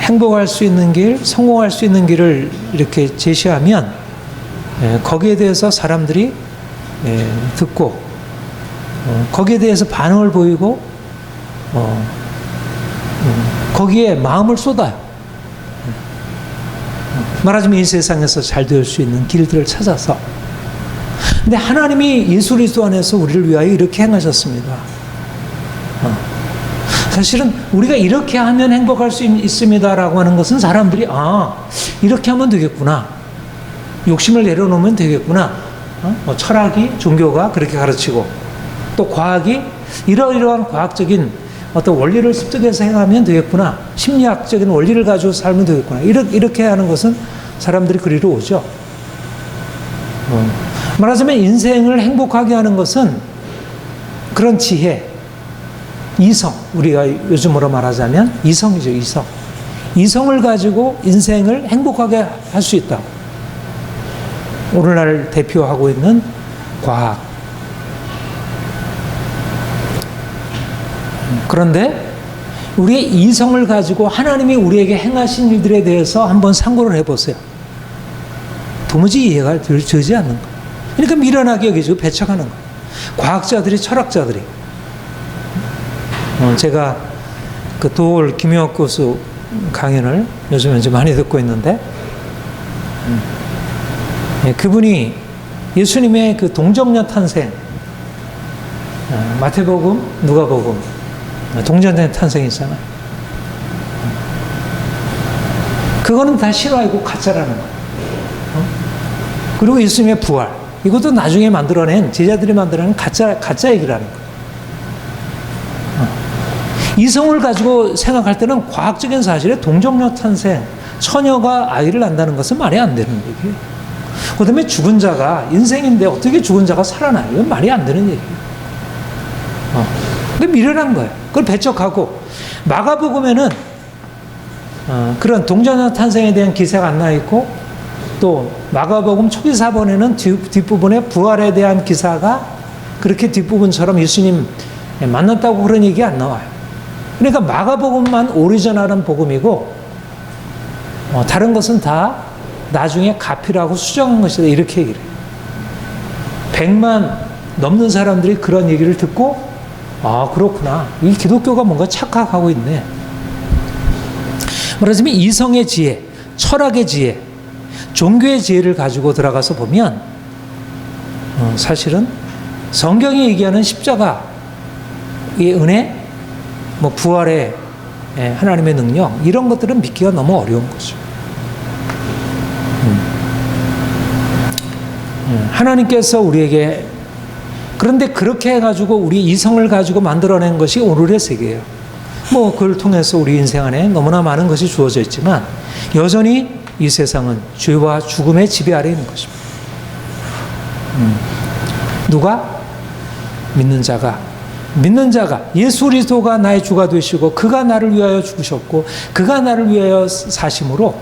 행복할 수 있는 길, 성공할 수 있는 길을 이렇게 제시하면 거기에 대해서 사람들이 듣고 거기에 대해서 반응을 보이고 거기에 마음을 쏟아요. 말하자면 이 세상에서 잘 될 수 있는 길들을 찾아서. 근데 하나님이 예수 그리스도 안에서 우리를 위하여 이렇게 행하셨습니다. 사실은 우리가 이렇게 하면 행복할 수 있습니다라고 하는 것은 사람들이 이렇게 하면 되겠구나. 욕심을 내려놓으면 되겠구나. 철학이, 종교가 그렇게 가르치고 또 과학이 이러이러한 과학적인 어떤 원리를 습득해서 행하면 되겠구나. 심리학적인 원리를 가지고 살면 되겠구나. 이렇게 하는 것은 사람들이 그리로 오죠. 말하자면 인생을 행복하게 하는 것은 그런 지혜, 이성, 우리가 요즘으로 말하자면 이성이죠, 이성. 이성을 가지고 인생을 행복하게 할 수 있다. 오늘날 대표하고 있는 과학. 그런데 우리의 이성을 가지고 하나님이 우리에게 행하신 일들에 대해서 한번 상고를 해보세요. 도무지 이해가 되지 않는 거예요. 그러니까 미련하게 여기지고 배척하는 거예요. 과학자들이, 철학자들이. 제가 그 도올 김영학 교수 강연을 요즘에 이제 많이 듣고 있는데, 그분이 예수님의 그 동정녀 탄생, 마태복음, 누가복음, 동정녀 탄생이 있잖아요. 그거는 다 실화이고 가짜라는 거예요. 그리고 예수님의 부활, 이것도 나중에 만들어낸, 제자들이 만들어낸 가짜 얘기라는 거예요. 이성을 가지고 생각할 때는 과학적인 사실에 동정녀 탄생, 처녀가 아이를 낳는다는 것은 말이 안 되는 얘기예요. 그 다음에 죽은 자가, 인생인데 어떻게 죽은 자가 살아나요? 이건 말이 안 되는 얘기예요. 근데 미련한 거예요. 그걸 배척하고, 마가복음에는 그런 동정녀 탄생에 대한 기사가 안 나와 있고, 또 마가복음 초기 사본에는 뒷부분에 부활에 대한 기사가 그렇게 뒷부분처럼 예수님 만났다고 그런 얘기 안 나와요. 그러니까 마가복음만 오리지널한 복음이고 다른 것은 다 나중에 가필하고 수정한 것이다, 이렇게 얘기를 해요. 100만 넘는 사람들이 그런 얘기를 듣고, 아, 그렇구나. 이 기독교가 뭔가 착각하고 있네. 말하자면 이성의 지혜, 철학의 지혜, 종교의 지혜를 가지고 들어가서 보면 사실은 성경이 얘기하는 십자가의 은혜, 뭐 부활의 하나님의 능력, 이런 것들은 믿기가 너무 어려운 거죠. 하나님께서 우리에게, 그런데 그렇게 해가지고 우리 이성을 가지고 만들어낸 것이 오늘의 세계예요. 뭐 그걸 통해서 우리 인생 안에 너무나 많은 것이 주어져 있지만 여전히 이 세상은 죄와 죽음의 지배 아래 있는 것입니다. 누가? 믿는 자가 예수 그리스도가 나의 주가 되시고 그가 나를 위하여 죽으셨고 그가 나를 위하여 사심으로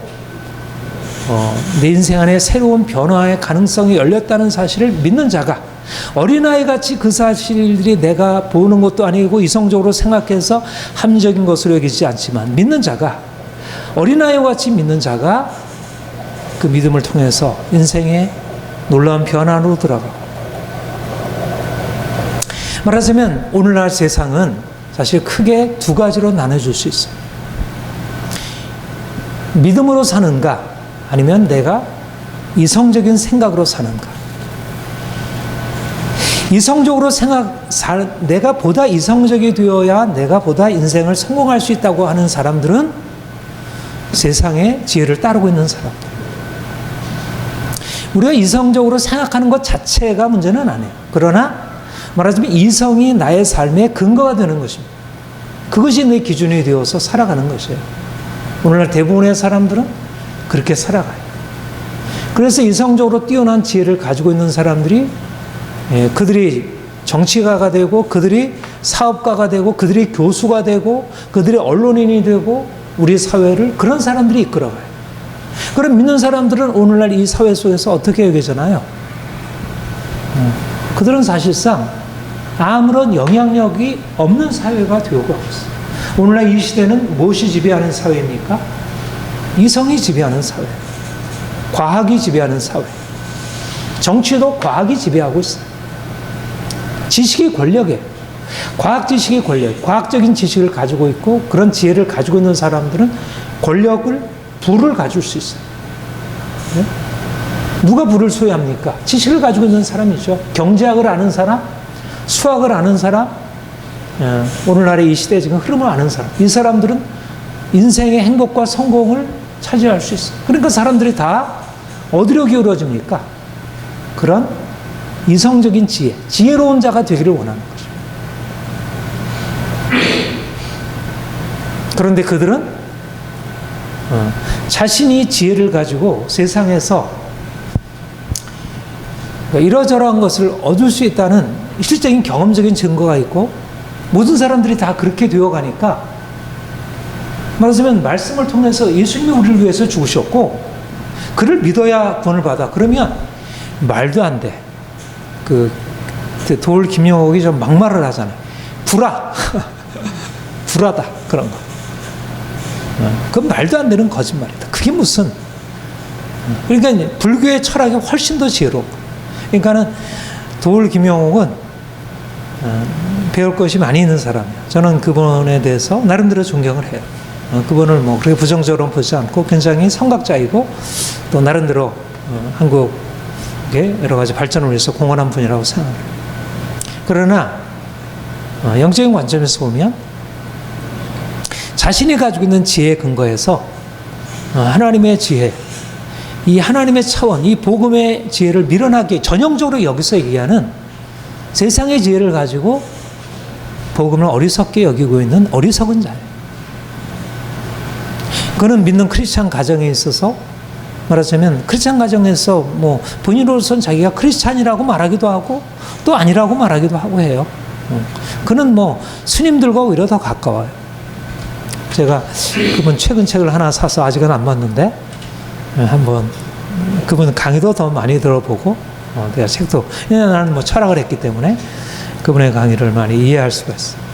내 인생 안에 새로운 변화의 가능성이 열렸다는 사실을 믿는 자가, 어린아이같이 그 사실들이 내가 보는 것도 아니고 이성적으로 생각해서 합리적인 것으로 여기지 않지만 믿는 자가, 어린아이와 같이 믿는 자가 그 믿음을 통해서 인생의 놀라운 변화로 들어가고, 말하자면 오늘날 세상은 사실 크게 두 가지로 나눠줄 수 있어요. 믿음으로 사는가, 아니면 내가 이성적인 생각으로 사는가. 이성적으로 내가 보다 이성적이 되어야 내가 보다 인생을 성공할 수 있다고 하는 사람들은 세상의 지혜를 따르고 있는 사람들. 우리가 이성적으로 생각하는 것 자체가 문제는 아니에요. 그러나 말하자면 이성이 나의 삶의 근거가 되는 것입니다. 그것이 내 기준이 되어서 살아가는 것이에요. 오늘날 대부분의 사람들은 그렇게 살아가요. 그래서 이성적으로 뛰어난 지혜를 가지고 있는 사람들이 그들이 정치가가 되고 그들이 사업가가 되고 그들이 교수가 되고 그들이 언론인이 되고 우리 사회를 그런 사람들이 이끌어가요. 그럼 믿는 사람들은 오늘날 이 사회 속에서 어떻게 여기잖아요. 그들은 사실상 아무런 영향력이 없는 사회가 되어가고 있어요. 오늘날 이 시대는 무엇이 지배하는 사회입니까? 이성이 지배하는 사회, 과학이 지배하는 사회, 정치도 과학이 지배하고 있어요. 지식이 권력이에요. 과학 지식이 권력, 과학적인 지식을 가지고 있고 그런 지혜를 가지고 있는 사람들은 권력을, 부를 가질 수 있어요. 네? 누가 부를 소유합니까? 지식을 가지고 있는 사람이죠. 경제학을 아는 사람, 수학을 아는 사람, 오늘날의 이 시대의 지금 흐름을 아는 사람. 이 사람들은 인생의 행복과 성공을 차지할 수 있어요. 그러니까 사람들이 다 어디로 기울어집니까? 그런 이성적인 지혜, 지혜로운 자가 되기를 원하는 거죠. 그런데 그들은 자신이 지혜를 가지고 세상에서 이러저러한 것을 얻을 수 있다는 실질적인 경험적인 증거가 있고 모든 사람들이 다 그렇게 되어가니까, 말하자면 말씀을 통해서 예수님이 우리를 위해서 죽으셨고 그를 믿어야 구원을 받아. 그러면 말도 안 돼. 도울 김영옥이 좀 막말을 하잖아요. 불하다 그런 거. 그건 말도 안 되는 거짓말이다. 그게 무슨? 그러니까 불교의 철학이 훨씬 더 지혜로워. 그러니까는 도울 김영옥은 배울 것이 많이 있는 사람이에요. 저는 그분에 대해서 나름대로 존경을 해요. 그분을 뭐 그렇게 부정적으로 보지 않고 굉장히 성각자이고 또 나름대로 한국의 여러 가지 발전을 위해서 공헌한 분이라고 생각해요. 그러나 영적인 관점에서 보면 자신이 가지고 있는 지혜에 근거해서 하나님의 지혜, 이 하나님의 차원, 이 복음의 지혜를 미련하게 전형적으로 여기서 얘기하는 세상의 지혜를 가지고 복음을 어리석게 여기고 있는 어리석은 자예요. 그는 믿는 크리스찬 가정에 있어서 말하자면 크리스찬 가정에서 뭐 본인으로서는 자기가 크리스찬이라고 말하기도 하고 또 아니라고 말하기도 하고 해요. 그는 뭐 스님들과 오히려 더 가까워요. 제가 그분 최근 책을 하나 사서 아직은 안 봤는데 한번 그분 강의도 더 많이 들어보고 내가 책도, 나는 뭐 철학을 했기 때문에 그분의 강의를 많이 이해할 수가 있어요.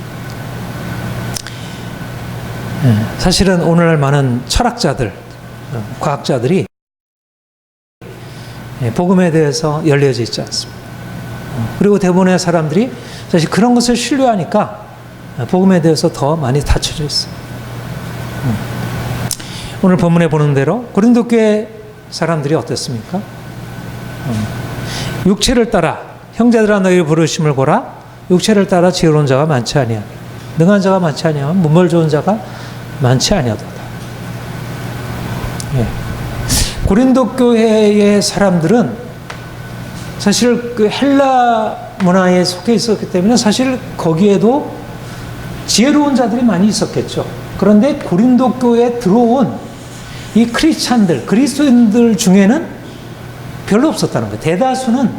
사실은 오늘날 많은 철학자들, 과학자들이 복음에 대해서 열려져 있지 않습니다. 그리고 대부분의 사람들이 사실 그런 것을 신뢰하니까 복음에 대해서 더 많이 닫혀져 있어요. 오늘 본문에 보는 대로 고린도 교회 사람들이 어땠습니까? 육체를 따라 형제들아 너희를 부르심을 보라. 육체를 따라 지혜로운 자가 많지 아니하며 능한 자가 많지 아니하며 문벌 좋은 자가 많지 아니하도다. 예. 고린도 교회의 사람들은 사실 그 헬라 문화에 속해 있었기 때문에 사실 거기에도 지혜로운 자들이 많이 있었겠죠. 그런데 고린도 교회에 들어온 이 크리스찬들, 그리스도인들 중에는 별로 없었다는 거예요. 대다수는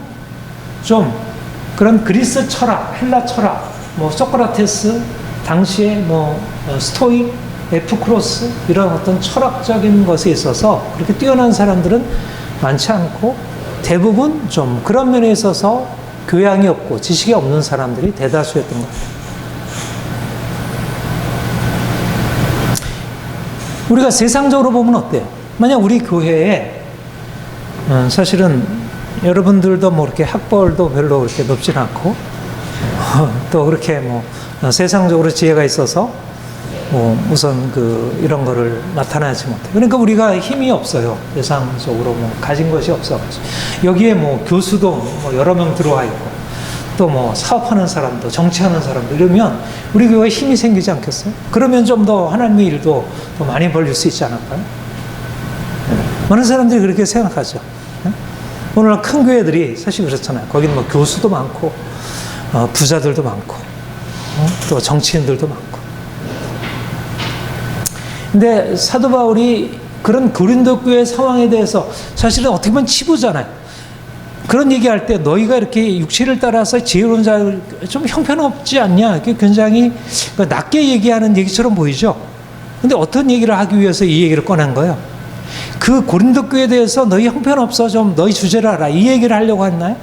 좀 그런 그리스 철학, 헬라 철학, 뭐 소크라테스, 당시에 뭐 스토익, 에프크로스 이런 어떤 철학적인 것에 있어서 그렇게 뛰어난 사람들은 많지 않고 대부분 좀 그런 면에 있어서 교양이 없고 지식이 없는 사람들이 대다수였던 것 같아요. 우리가 세상적으로 보면 어때요? 만약 우리 교회에 사실은 여러분들도 뭐 이렇게 학벌도 별로 그렇게 높진 않고 또 그렇게 뭐 세상적으로 지혜가 있어서 뭐 우선 그 이런 거를 나타나지 못해. 그러니까 우리가 힘이 없어요. 세상적으로 뭐 가진 것이 없어가지고 여기에 뭐 교수도 뭐 여러 명 들어와 있고 또 뭐 사업하는 사람도 정치하는 사람도 이러면 우리 교회에 힘이 생기지 않겠어요? 그러면 좀 더 하나님의 일도 더 많이 벌릴 수 있지 않을까요? 많은 사람들이 그렇게 생각하죠. 오늘날 큰 교회들이 사실 그렇잖아요. 거기는 뭐 교수도 많고 부자들도 많고 또 정치인들도 많고. 근데 사도 바울이 그런 고린도 교회 상황에 대해서 사실은 어떻게 보면 치부잖아요. 그런 얘기할 때 너희가 이렇게 육체를 따라서 지혜로운 자를 좀 형편없지 않냐. 이게 굉장히 낮게 얘기하는 얘기처럼 보이죠. 근데 어떤 얘기를 하기 위해서 이 얘기를 꺼낸 거예요? 그 고린도 교회에 대해서 너희 형편없어 좀 너희 주제를 알아. 이 얘기를 하려고 했나요?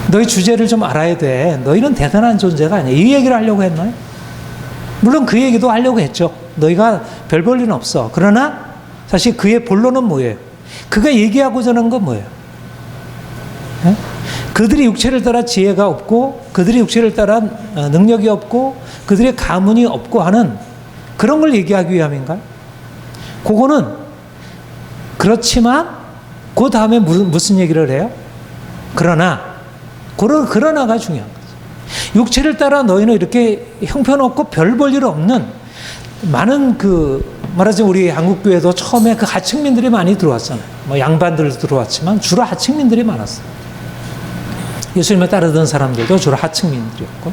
너희 주제를 좀 알아야 돼. 너희는 대단한 존재가 아니야. 이 얘기를 하려고 했나요? 물론 그 얘기도 하려고 했죠. 너희가 별 볼 일은 없어. 그러나 사실 그의 본론은 뭐예요? 그가 얘기하고자 하는 건 뭐예요? 네? 그들이 육체를 따라 지혜가 없고 그들이 육체를 따라 능력이 없고 그들의 가문이 없고 하는 그런 걸 얘기하기 위함인가요? 그거는 그렇지만 그 다음에 무슨 얘기를 해요? 그러나가 중요한 거죠. 육체를 따라 너희는 이렇게 형편없고 별 볼 일 없는 많은 말하자면 우리 한국교회도 처음에 그 하층민들이 많이 들어왔잖아요. 뭐 양반들도 들어왔지만 주로 하층민들이 많았어요. 예수님을 따르던 사람들도 주로 하층민들이었고.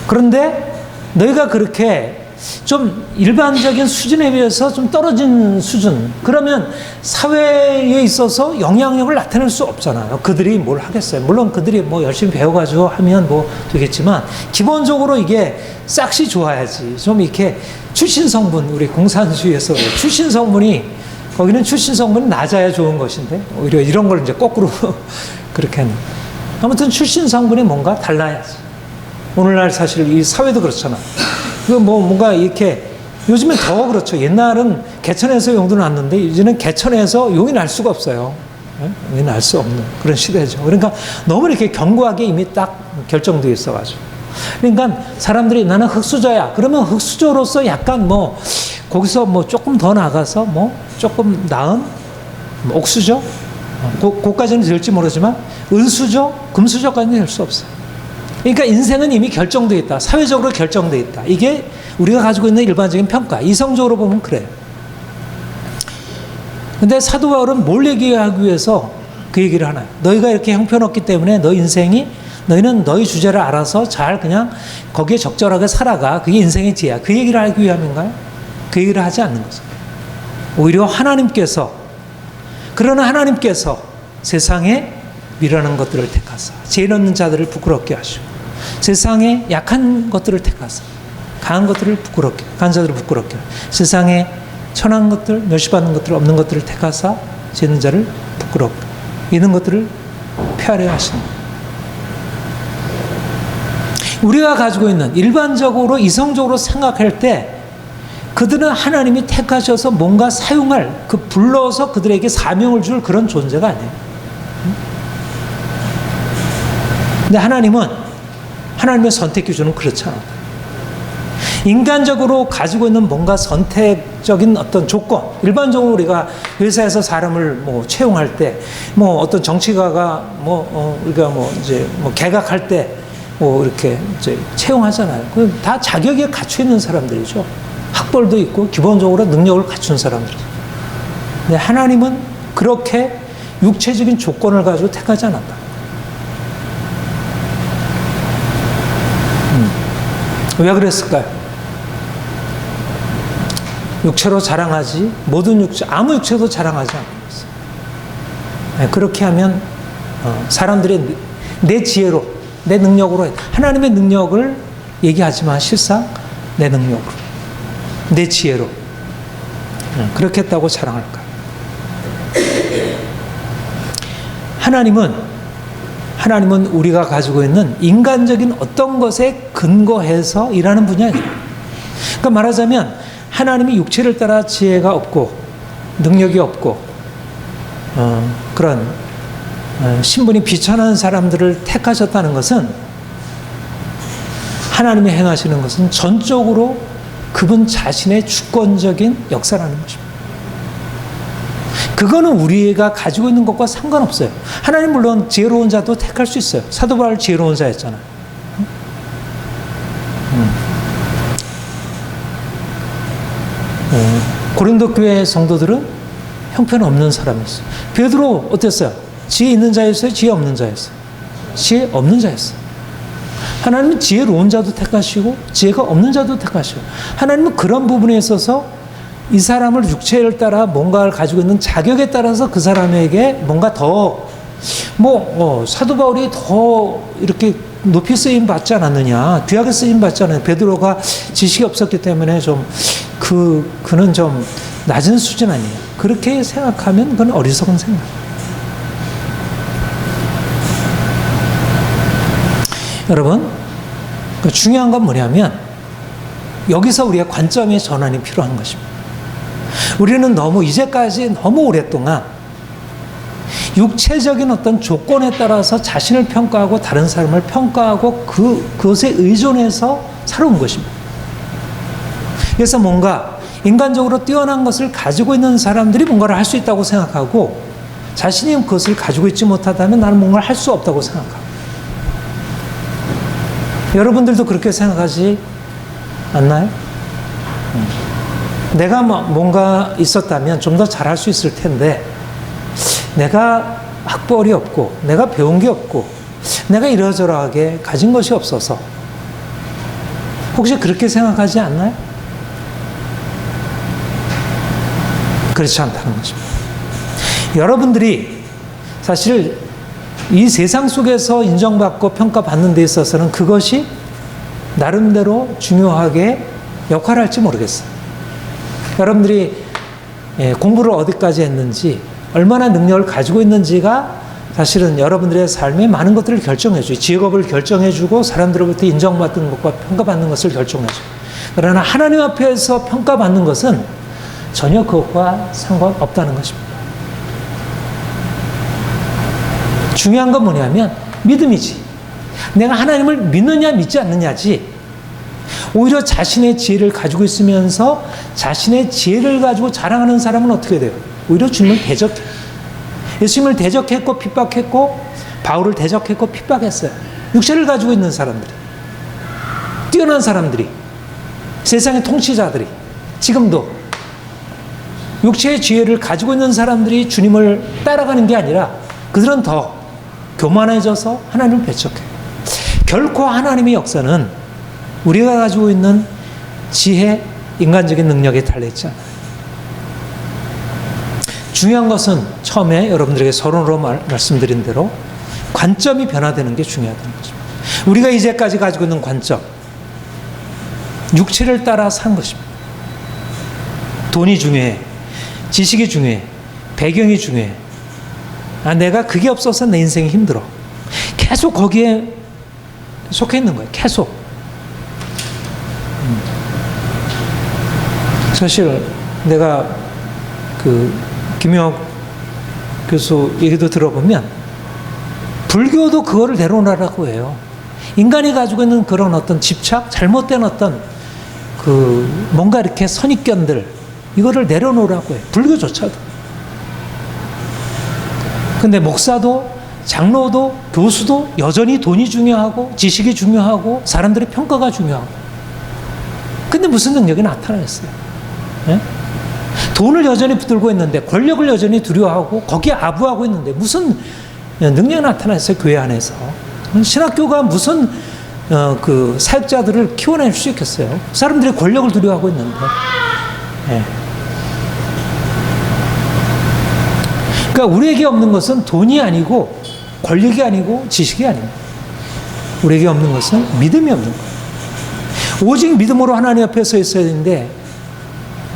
그런데 너희가 그렇게 좀 일반적인 수준에 비해서 좀 떨어진 수준, 그러면 사회에 있어서 영향력을 나타낼 수 없잖아요. 그들이 뭘 하겠어요. 물론 그들이 뭐 열심히 배워가지고 하면 뭐 되겠지만 기본적으로 이게 싹시 좋아야지. 좀 이렇게 출신 성분, 우리 공산주의에서 출신 성분이 거기는 출신 성분이 낮아야 좋은 것인데 오히려 이런 걸 이제 거꾸로 그렇게 하는. 아무튼 출신 성분이 뭔가 달라야지. 오늘날 사실 이 사회도 그렇잖아. 뭔가 이렇게 요즘엔 더 그렇죠. 옛날은 개천에서 용도 났는데 이제는 개천에서 용이 날 수가 없어요. 용이 날 수 없는 그런 시대죠. 그러니까 너무 이렇게 견고하게 이미 딱 결정되어 있어가지고. 그러니까 사람들이 나는 흙수저야. 그러면 흙수저로서 약간 뭐 거기서 뭐 조금 더 나가서 뭐 조금 나은 옥수저? 그까지는 될지 모르지만 은수저, 금수저까지는 될 수 없어요. 그러니까 인생은 이미 결정되어 있다. 사회적으로 결정되어 있다. 이게 우리가 가지고 있는 일반적인 평가. 이성적으로 보면 그래요. 근데 사도 바울은 뭘 얘기하기 위해서 그 얘기를 하나요? 너희가 이렇게 형편없기 때문에 너희는 너희 주제를 알아서 잘 그냥 거기에 적절하게 살아가. 그게 인생의 지혜야. 그 얘기를 하기 위함인가요? 그 얘기를 하지 않는 거죠. 오히려 그러나 하나님께서 세상에 미련한 것들을 택하사 지혜 없는 자들을 부끄럽게 하시고 세상에 약한 것들을 택하사 강한 자들을 부끄럽게 세상에 천한 것들, 멸시받는 것들, 없는 것들을 택하사 지혜 있는 자를 부끄럽게 이런 것들을 폐하려 하시는 거예요. 우리가 가지고 있는 일반적으로 이성적으로 생각할 때 그들은 하나님이 택하셔서 뭔가 사용할, 불러서 그들에게 사명을 줄 그런 존재가 아니에요. 근데 하나님의 선택 기준은 그렇지 않아요. 인간적으로 가지고 있는 뭔가 선택적인 어떤 조건, 일반적으로 우리가 회사에서 사람을 채용할 때, 어떤 정치가가 우리가 이제 개각할 때 이렇게 이제 채용하잖아요. 그 다 자격에 갖춰 있는 사람들이죠. 학벌도 있고 기본적으로 능력을 갖춘 사람들이죠. 근데 하나님은 그렇게 육체적인 조건을 가지고 택하지 않았다. 왜 그랬을까요? 육체로 자랑하지, 모든 육체, 아무 육체도 자랑하지 않고 있어요. 그렇게 하면 사람들이 내 지혜로, 내 능력으로, 하나님의 능력을 얘기하지만 실상 내 능력으로, 내 지혜로 그렇게 했다고 자랑할까요? 하나님은 우리가 가지고 있는 인간적인 어떤 것에 근거해서 일하는 분이 아니에요. 그러니까 말하자면 하나님이 육체를 따라 지혜가 없고 능력이 없고 그런 신분이 비천한 사람들을 택하셨다는 것은, 하나님이 행하시는 것은 전적으로 그분 자신의 주권적인 역사라는 것입니다. 그거는 우리가 가지고 있는 것과 상관없어요. 하나님 물론 지혜로운 자도 택할 수 있어요. 사도 바울 지혜로운 자였잖아요. 고린도 교회 성도들은 형편없는 사람이었어요. 베드로 어땠어요? 지혜 있는 자였어요? 지혜 없는 자였어요? 지혜 없는 자였어요. 하나님은 지혜로운 자도 택하시고 지혜가 없는 자도 택하시고, 하나님은 그런 부분에 있어서 이 사람을 육체를 따라 뭔가를 가지고 있는 자격에 따라서 그 사람에게 뭔가 더 사도 바울이 더 이렇게 높이 쓰임 받지 않았느냐, 귀하게 쓰임 받지 않았느냐. 베드로가 지식이 없었기 때문에 그는 좀 낮은 수준 아니에요. 그렇게 생각하면 그건 어리석은 생각. 여러분, 중요한 건 뭐냐면 여기서 우리의 관점의 전환이 필요한 것입니다. 우리는 이제까지 너무 오랫동안 육체적인 어떤 조건에 따라서 자신을 평가하고 다른 사람을 평가하고 그것에 의존해서 살아온 것입니다. 그래서 뭔가 인간적으로 뛰어난 것을 가지고 있는 사람들이 뭔가를 할 수 있다고 생각하고, 자신이 그것을 가지고 있지 못하다면 나는 뭔가를 할 수 없다고 생각하고. 여러분들도 그렇게 생각하지 않나요? 내가 뭔가 있었다면 좀 더 잘할 수 있을 텐데, 내가 학벌이 없고 내가 배운 게 없고 내가 이러저러하게 가진 것이 없어서, 혹시 그렇게 생각하지 않나요? 그렇지 않다는 것입니다. 여러분들이 사실 이 세상 속에서 인정받고 평가받는 데 있어서는 그것이 나름대로 중요하게 역할을 할지 모르겠어요. 여러분들이 공부를 어디까지 했는지, 얼마나 능력을 가지고 있는지가 사실은 여러분들의 삶의 많은 것들을 결정해줘요. 직업을 결정해주고 사람들로부터 인정받는 것과 평가받는 것을 결정해줘요. 그러나 하나님 앞에서 평가받는 것은 전혀 그것과 상관없다는 것입니다. 중요한 건 뭐냐면 믿음이지. 내가 하나님을 믿느냐 믿지 않느냐지. 오히려 자신의 지혜를 가지고 있으면서 자신의 지혜를 가지고 자랑하는 사람은 어떻게 돼요? 오히려 주님을 대적해. 예수님을 대적했고 핍박했고, 바울을 대적했고 핍박했어요. 육체를 가지고 있는 사람들이, 뛰어난 사람들이, 세상의 통치자들이, 지금도 육체의 지혜를 가지고 있는 사람들이 주님을 따라가는 게 아니라 그들은 더 교만해져서 하나님을 배척해요. 결코 하나님의 역사는 우리가 가지고 있는 지혜, 인간적인 능력에 달려있지 않아요. 중요한 것은 처음에 여러분들에게 서론으로 말씀드린 대로 관점이 변화되는 게 중요하다는 거죠. 우리가 이제까지 가지고 있는 관점, 육체를 따라 산 것입니다. 돈이 중요해, 지식이 중요해, 배경이 중요해. 내가 그게 없어서 내 인생이 힘들어. 계속 거기에 속해 있는 거예요. 계속. 사실 내가 그 김영학 교수 얘기도 들어보면 불교도 그거를 내려놓으라고 해요. 인간이 가지고 있는 그런 어떤 집착, 잘못된 어떤 그 뭔가 이렇게 선입견들, 이거를 내려놓으라고 해요. 불교조차도. 근데 목사도 장로도 교수도 여전히 돈이 중요하고 지식이 중요하고 사람들의 평가가 중요하고. 근데 무슨 능력이 나타났어요? 예? 돈을 여전히 붙들고 있는데, 권력을 여전히 두려워하고 거기에 아부하고 있는데 무슨 능력이 나타났어요? 교회 안에서. 신학교가 무슨 그 사역자들을 키워낼 수 있겠어요? 사람들이 권력을 두려워하고 있는데. 예. 그러니까 우리에게 없는 것은 돈이 아니고 권력이 아니고 지식이 아닙니다. 우리에게 없는 것은 믿음이 없는 거예요. 오직 믿음으로 하나님 앞에 서 있어야 되는데,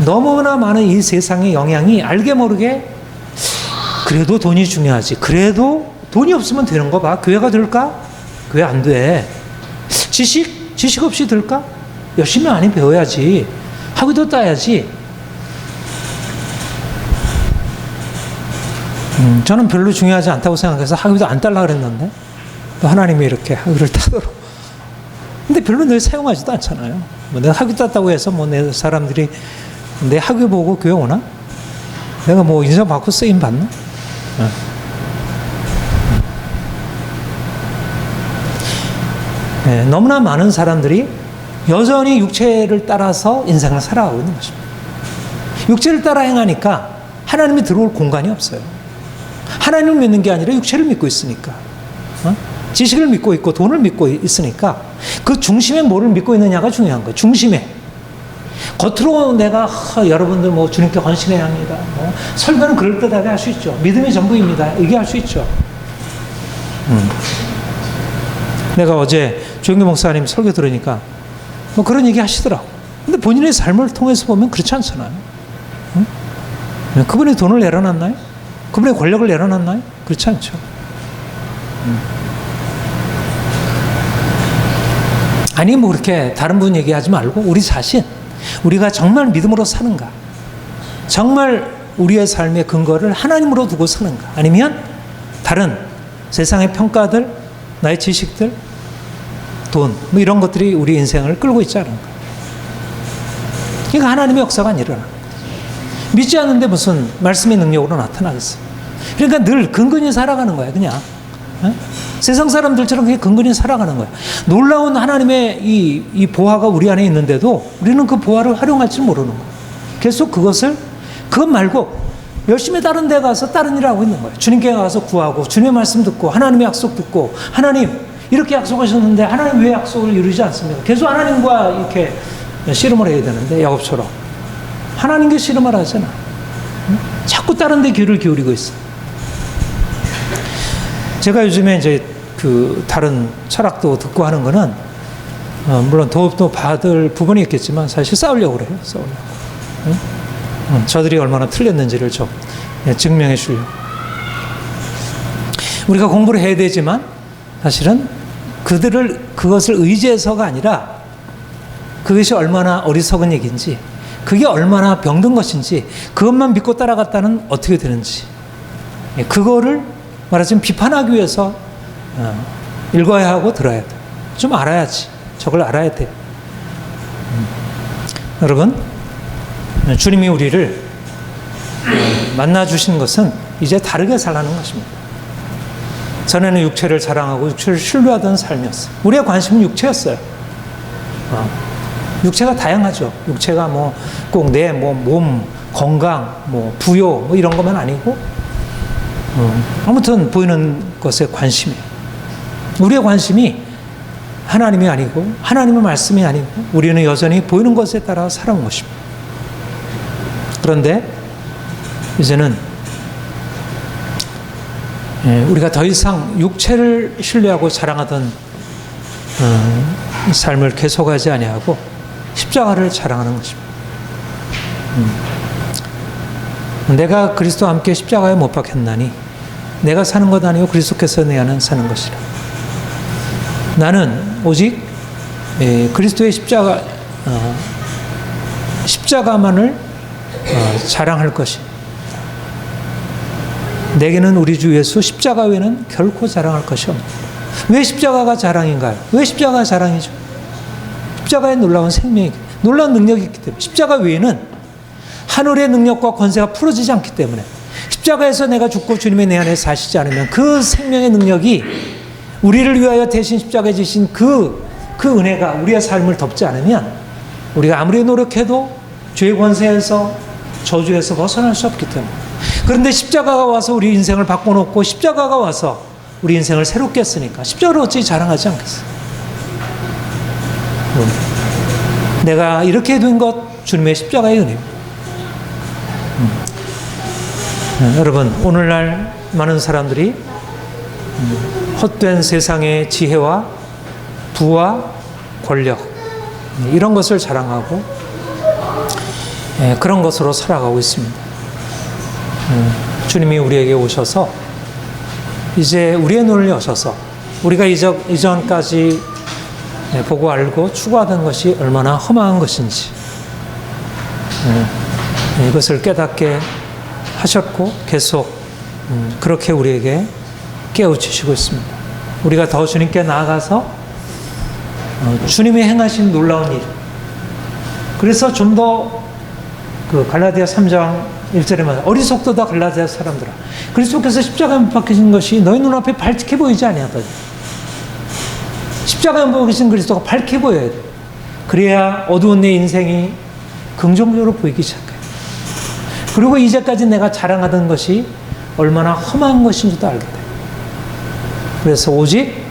너무나 많은 이 세상의 영향이 알게 모르게 그래도 돈이 중요하지. 그래도 돈이 없으면 되는 거 봐. 교회가 될까? 교회 안 돼. 지식 없이 될까? 열심히 많이 배워야지. 학위도 따야지. 저는 별로 중요하지 않다고 생각해서 학위도 안 따려고 그랬는데, 또 하나님이 이렇게 학위를 따도록. 근데 별로 늘 사용하지도 않잖아요. 뭐 내가 학위 땄다고 해서 뭐 내 사람들이 내 학위 보고 교회 오나? 내가 뭐 인사받고 쓰임 받나? 네, 너무나 많은 사람들이 여전히 육체를 따라서 인생을 살아가고 있는 것입니다. 육체를 따라 행하니까 하나님이 들어올 공간이 없어요. 하나님을 믿는 게 아니라 육체를 믿고 있으니까. 지식을 믿고 있고 돈을 믿고 있으니까 그 중심에 뭐를 믿고 있느냐가 중요한 거예요. 중심에. 겉으로 내가 여러분들 뭐 주님께 헌신해야 합니다. 설교는 그럴듯하게 할 수 있죠. 믿음이 전부입니다. 얘기할 수 있죠. 내가 어제 조영규 목사님 설교 들으니까 뭐 그런 얘기 하시더라고. 근데 본인의 삶을 통해서 보면 그렇지 않잖아요. 그분이 돈을 내려놨나요? 그분의 권력을 내려놨나요? 그렇지 않죠. 아니 뭐 그렇게 다른 분 얘기하지 말고 우리 자신, 우리가 정말 믿음으로 사는가, 정말 우리의 삶의 근거를 하나님으로 두고 사는가, 아니면 다른 세상의 평가들, 나의 지식들, 돈, 뭐 이런 것들이 우리 인생을 끌고 있지 않은가. 그러니까 하나님의 역사가 안 일어나. 믿지 않는데 무슨 말씀의 능력으로 나타나겠어요. 그러니까 늘 근근히 살아가는 거야, 그냥. 세상 사람들처럼 그냥 근근히 살아가는 거야. 놀라운 하나님의 이 보화가 우리 안에 있는데도 우리는 그 보화를 활용할 줄 모르는 거야. 계속 그것 말고 열심히 다른 데 가서 다른 일을 하고 있는 거예요. 주님께 가서 구하고, 주님의 말씀 듣고, 하나님의 약속 듣고, 하나님 이렇게 약속하셨는데 하나님 왜 약속을 이루지 않습니까? 계속 하나님과 이렇게 씨름을 해야 되는데, 야곱처럼 하나님께 씨름을 하잖아. 자꾸 다른 데 귀를 기울이고 있어. 제가 요즘에 이제 그 다른 철학도 듣고 하는 거는, 물론 도움도 받을 부분이 있겠지만 사실 싸우려고 그래요. 싸우려고. 저들이 얼마나 틀렸는지를 좀 증명해 주려고. 우리가 공부를 해야 되지만 사실은 그것을 의지해서가 아니라 그것이 얼마나 어리석은 얘기인지, 그게 얼마나 병든 것인지, 그것만 믿고 따라갔다는 어떻게 되는지, 그거를 말하자면 비판하기 위해서 읽어야 하고 들어야 돼. 좀 알아야지. 저걸 알아야 돼. 여러분, 주님이 우리를 만나주신 것은 이제 다르게 살라는 것입니다. 전에는 육체를 자랑하고 육체를 신뢰하던 삶이었어요. 우리의 관심은 육체였어요. 육체가 다양하죠. 육체가 뭐 꼭 내 몸, 건강, 뭐 부요, 뭐 이런 것만 아니고, 아무튼 보이는 것에 관심이에요. 우리의 관심이 하나님이 아니고 하나님의 말씀이 아니고 우리는 여전히 보이는 것에 따라 살아온 것입니다. 그런데 이제는 우리가 더 이상 육체를 신뢰하고 자랑하던 삶을 계속하지 아니하고 십자가를 자랑하는 것입니다. 내가 그리스도와 함께 십자가에 못 박혔나니 내가 사는 것 아니요 그리스도께서 내 안에 사는 것이라. 나는 오직 그리스도의 십자가 십자가만을 자랑할 것입니다. 내게는 우리 주 예수 십자가 외에는 결코 자랑할 것이 없다. 왜 십자가가 자랑인가요? 왜 십자가가 자랑이죠? 십자가에 놀라운 생명이, 놀라운 능력이 있기 때문에. 십자가 외에는 하늘의 능력과 권세가 풀어지지 않기 때문에. 십자가에서 내가 죽고 주님의 내 안에 사시지 않으면 그 생명의 능력이 우리를 위하여 대신 십자가에 지신 그 은혜가 우리의 삶을 덮지 않으면 우리가 아무리 노력해도 죄의 권세에서 저주에서 벗어날 수 없기 때문에. 그런데 십자가가 와서 우리 인생을 바꿔놓고 십자가가 와서 우리 인생을 새롭게 했으니까 십자가를 어찌 자랑하지 않겠어요? 내가 이렇게 된 것 주님의 십자가의 은혜입니다. 여러분, 오늘날 많은 사람들이 헛된 세상의 지혜와 부와 권력 이런 것을 자랑하고 그런 것으로 살아가고 있습니다. 주님이 우리에게 오셔서 이제 우리의 눈을 여셔서 우리가 이전까지 보고 알고 추구하던 것이 얼마나 험한 것인지 이것을 깨닫게 하셨고 계속 그렇게 우리에게 깨우치시고 있습니다. 우리가 더 주님께 나아가서 주님이 행하신 놀라운 일, 그래서 좀 더 그 갈라디아 3장 1절에 말해 어리석도다 갈라디아 사람들아, 그리스도께서 십자가에 못 박히신 것이 너희 눈앞에 밝게 보이지 아니하다. 십자가에 못 박히신 그리스도가 밝게 보여야 돼. 그래야 어두운 내 인생이 긍정적으로 보이기 시작해요. 그리고 이제까지 내가 자랑하던 것이 얼마나 험한 것인지도 알게 돼요. 그래서 오직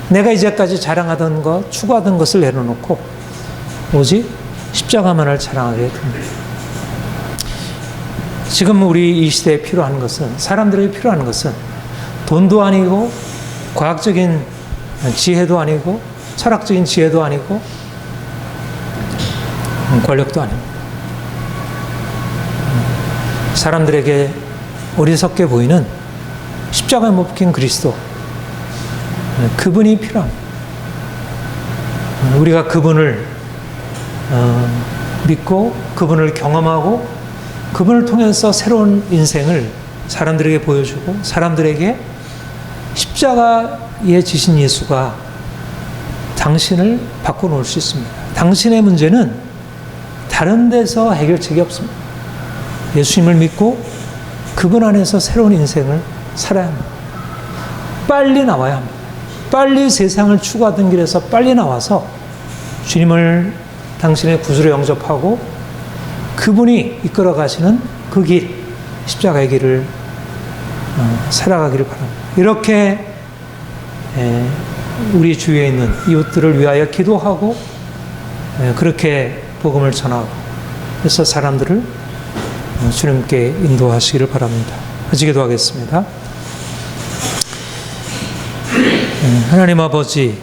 내가 이제까지 자랑하던 것, 추구하던 것을 내려놓고 오직 십자가만을 자랑하게 됩니다. 지금 우리 이 시대에 필요한 것은, 사람들에게 필요한 것은 돈도 아니고 과학적인 지혜도 아니고 철학적인 지혜도 아니고 권력도 아닙니다. 사람들에게 어리석게 보이는 십자가에 못 박힌 그리스도, 그분이 필요합니다. 우리가 그분을 믿고 그분을 경험하고 그분을 통해서 새로운 인생을 사람들에게 보여주고 사람들에게 십자가에 지신 예수가 당신을 바꿔놓을 수 있습니다. 당신의 문제는 다른 데서 해결책이 없습니다. 예수님을 믿고 그분 안에서 새로운 인생을 살아야 합니다. 빨리 나와야 합니다. 빨리 세상을 추구하던 길에서 빨리 나와서 주님을 당신의 구주로 영접하고 그분이 이끌어 가시는 그 길, 십자가의 길을 살아가기를 바랍니다. 이렇게 우리 주위에 있는 이웃들을 위하여 기도하고 그렇게 복음을 전하고 그래서 사람들을 주님께 인도하시기를 바랍니다. 같이 기도하겠습니다. 하나님 아버지,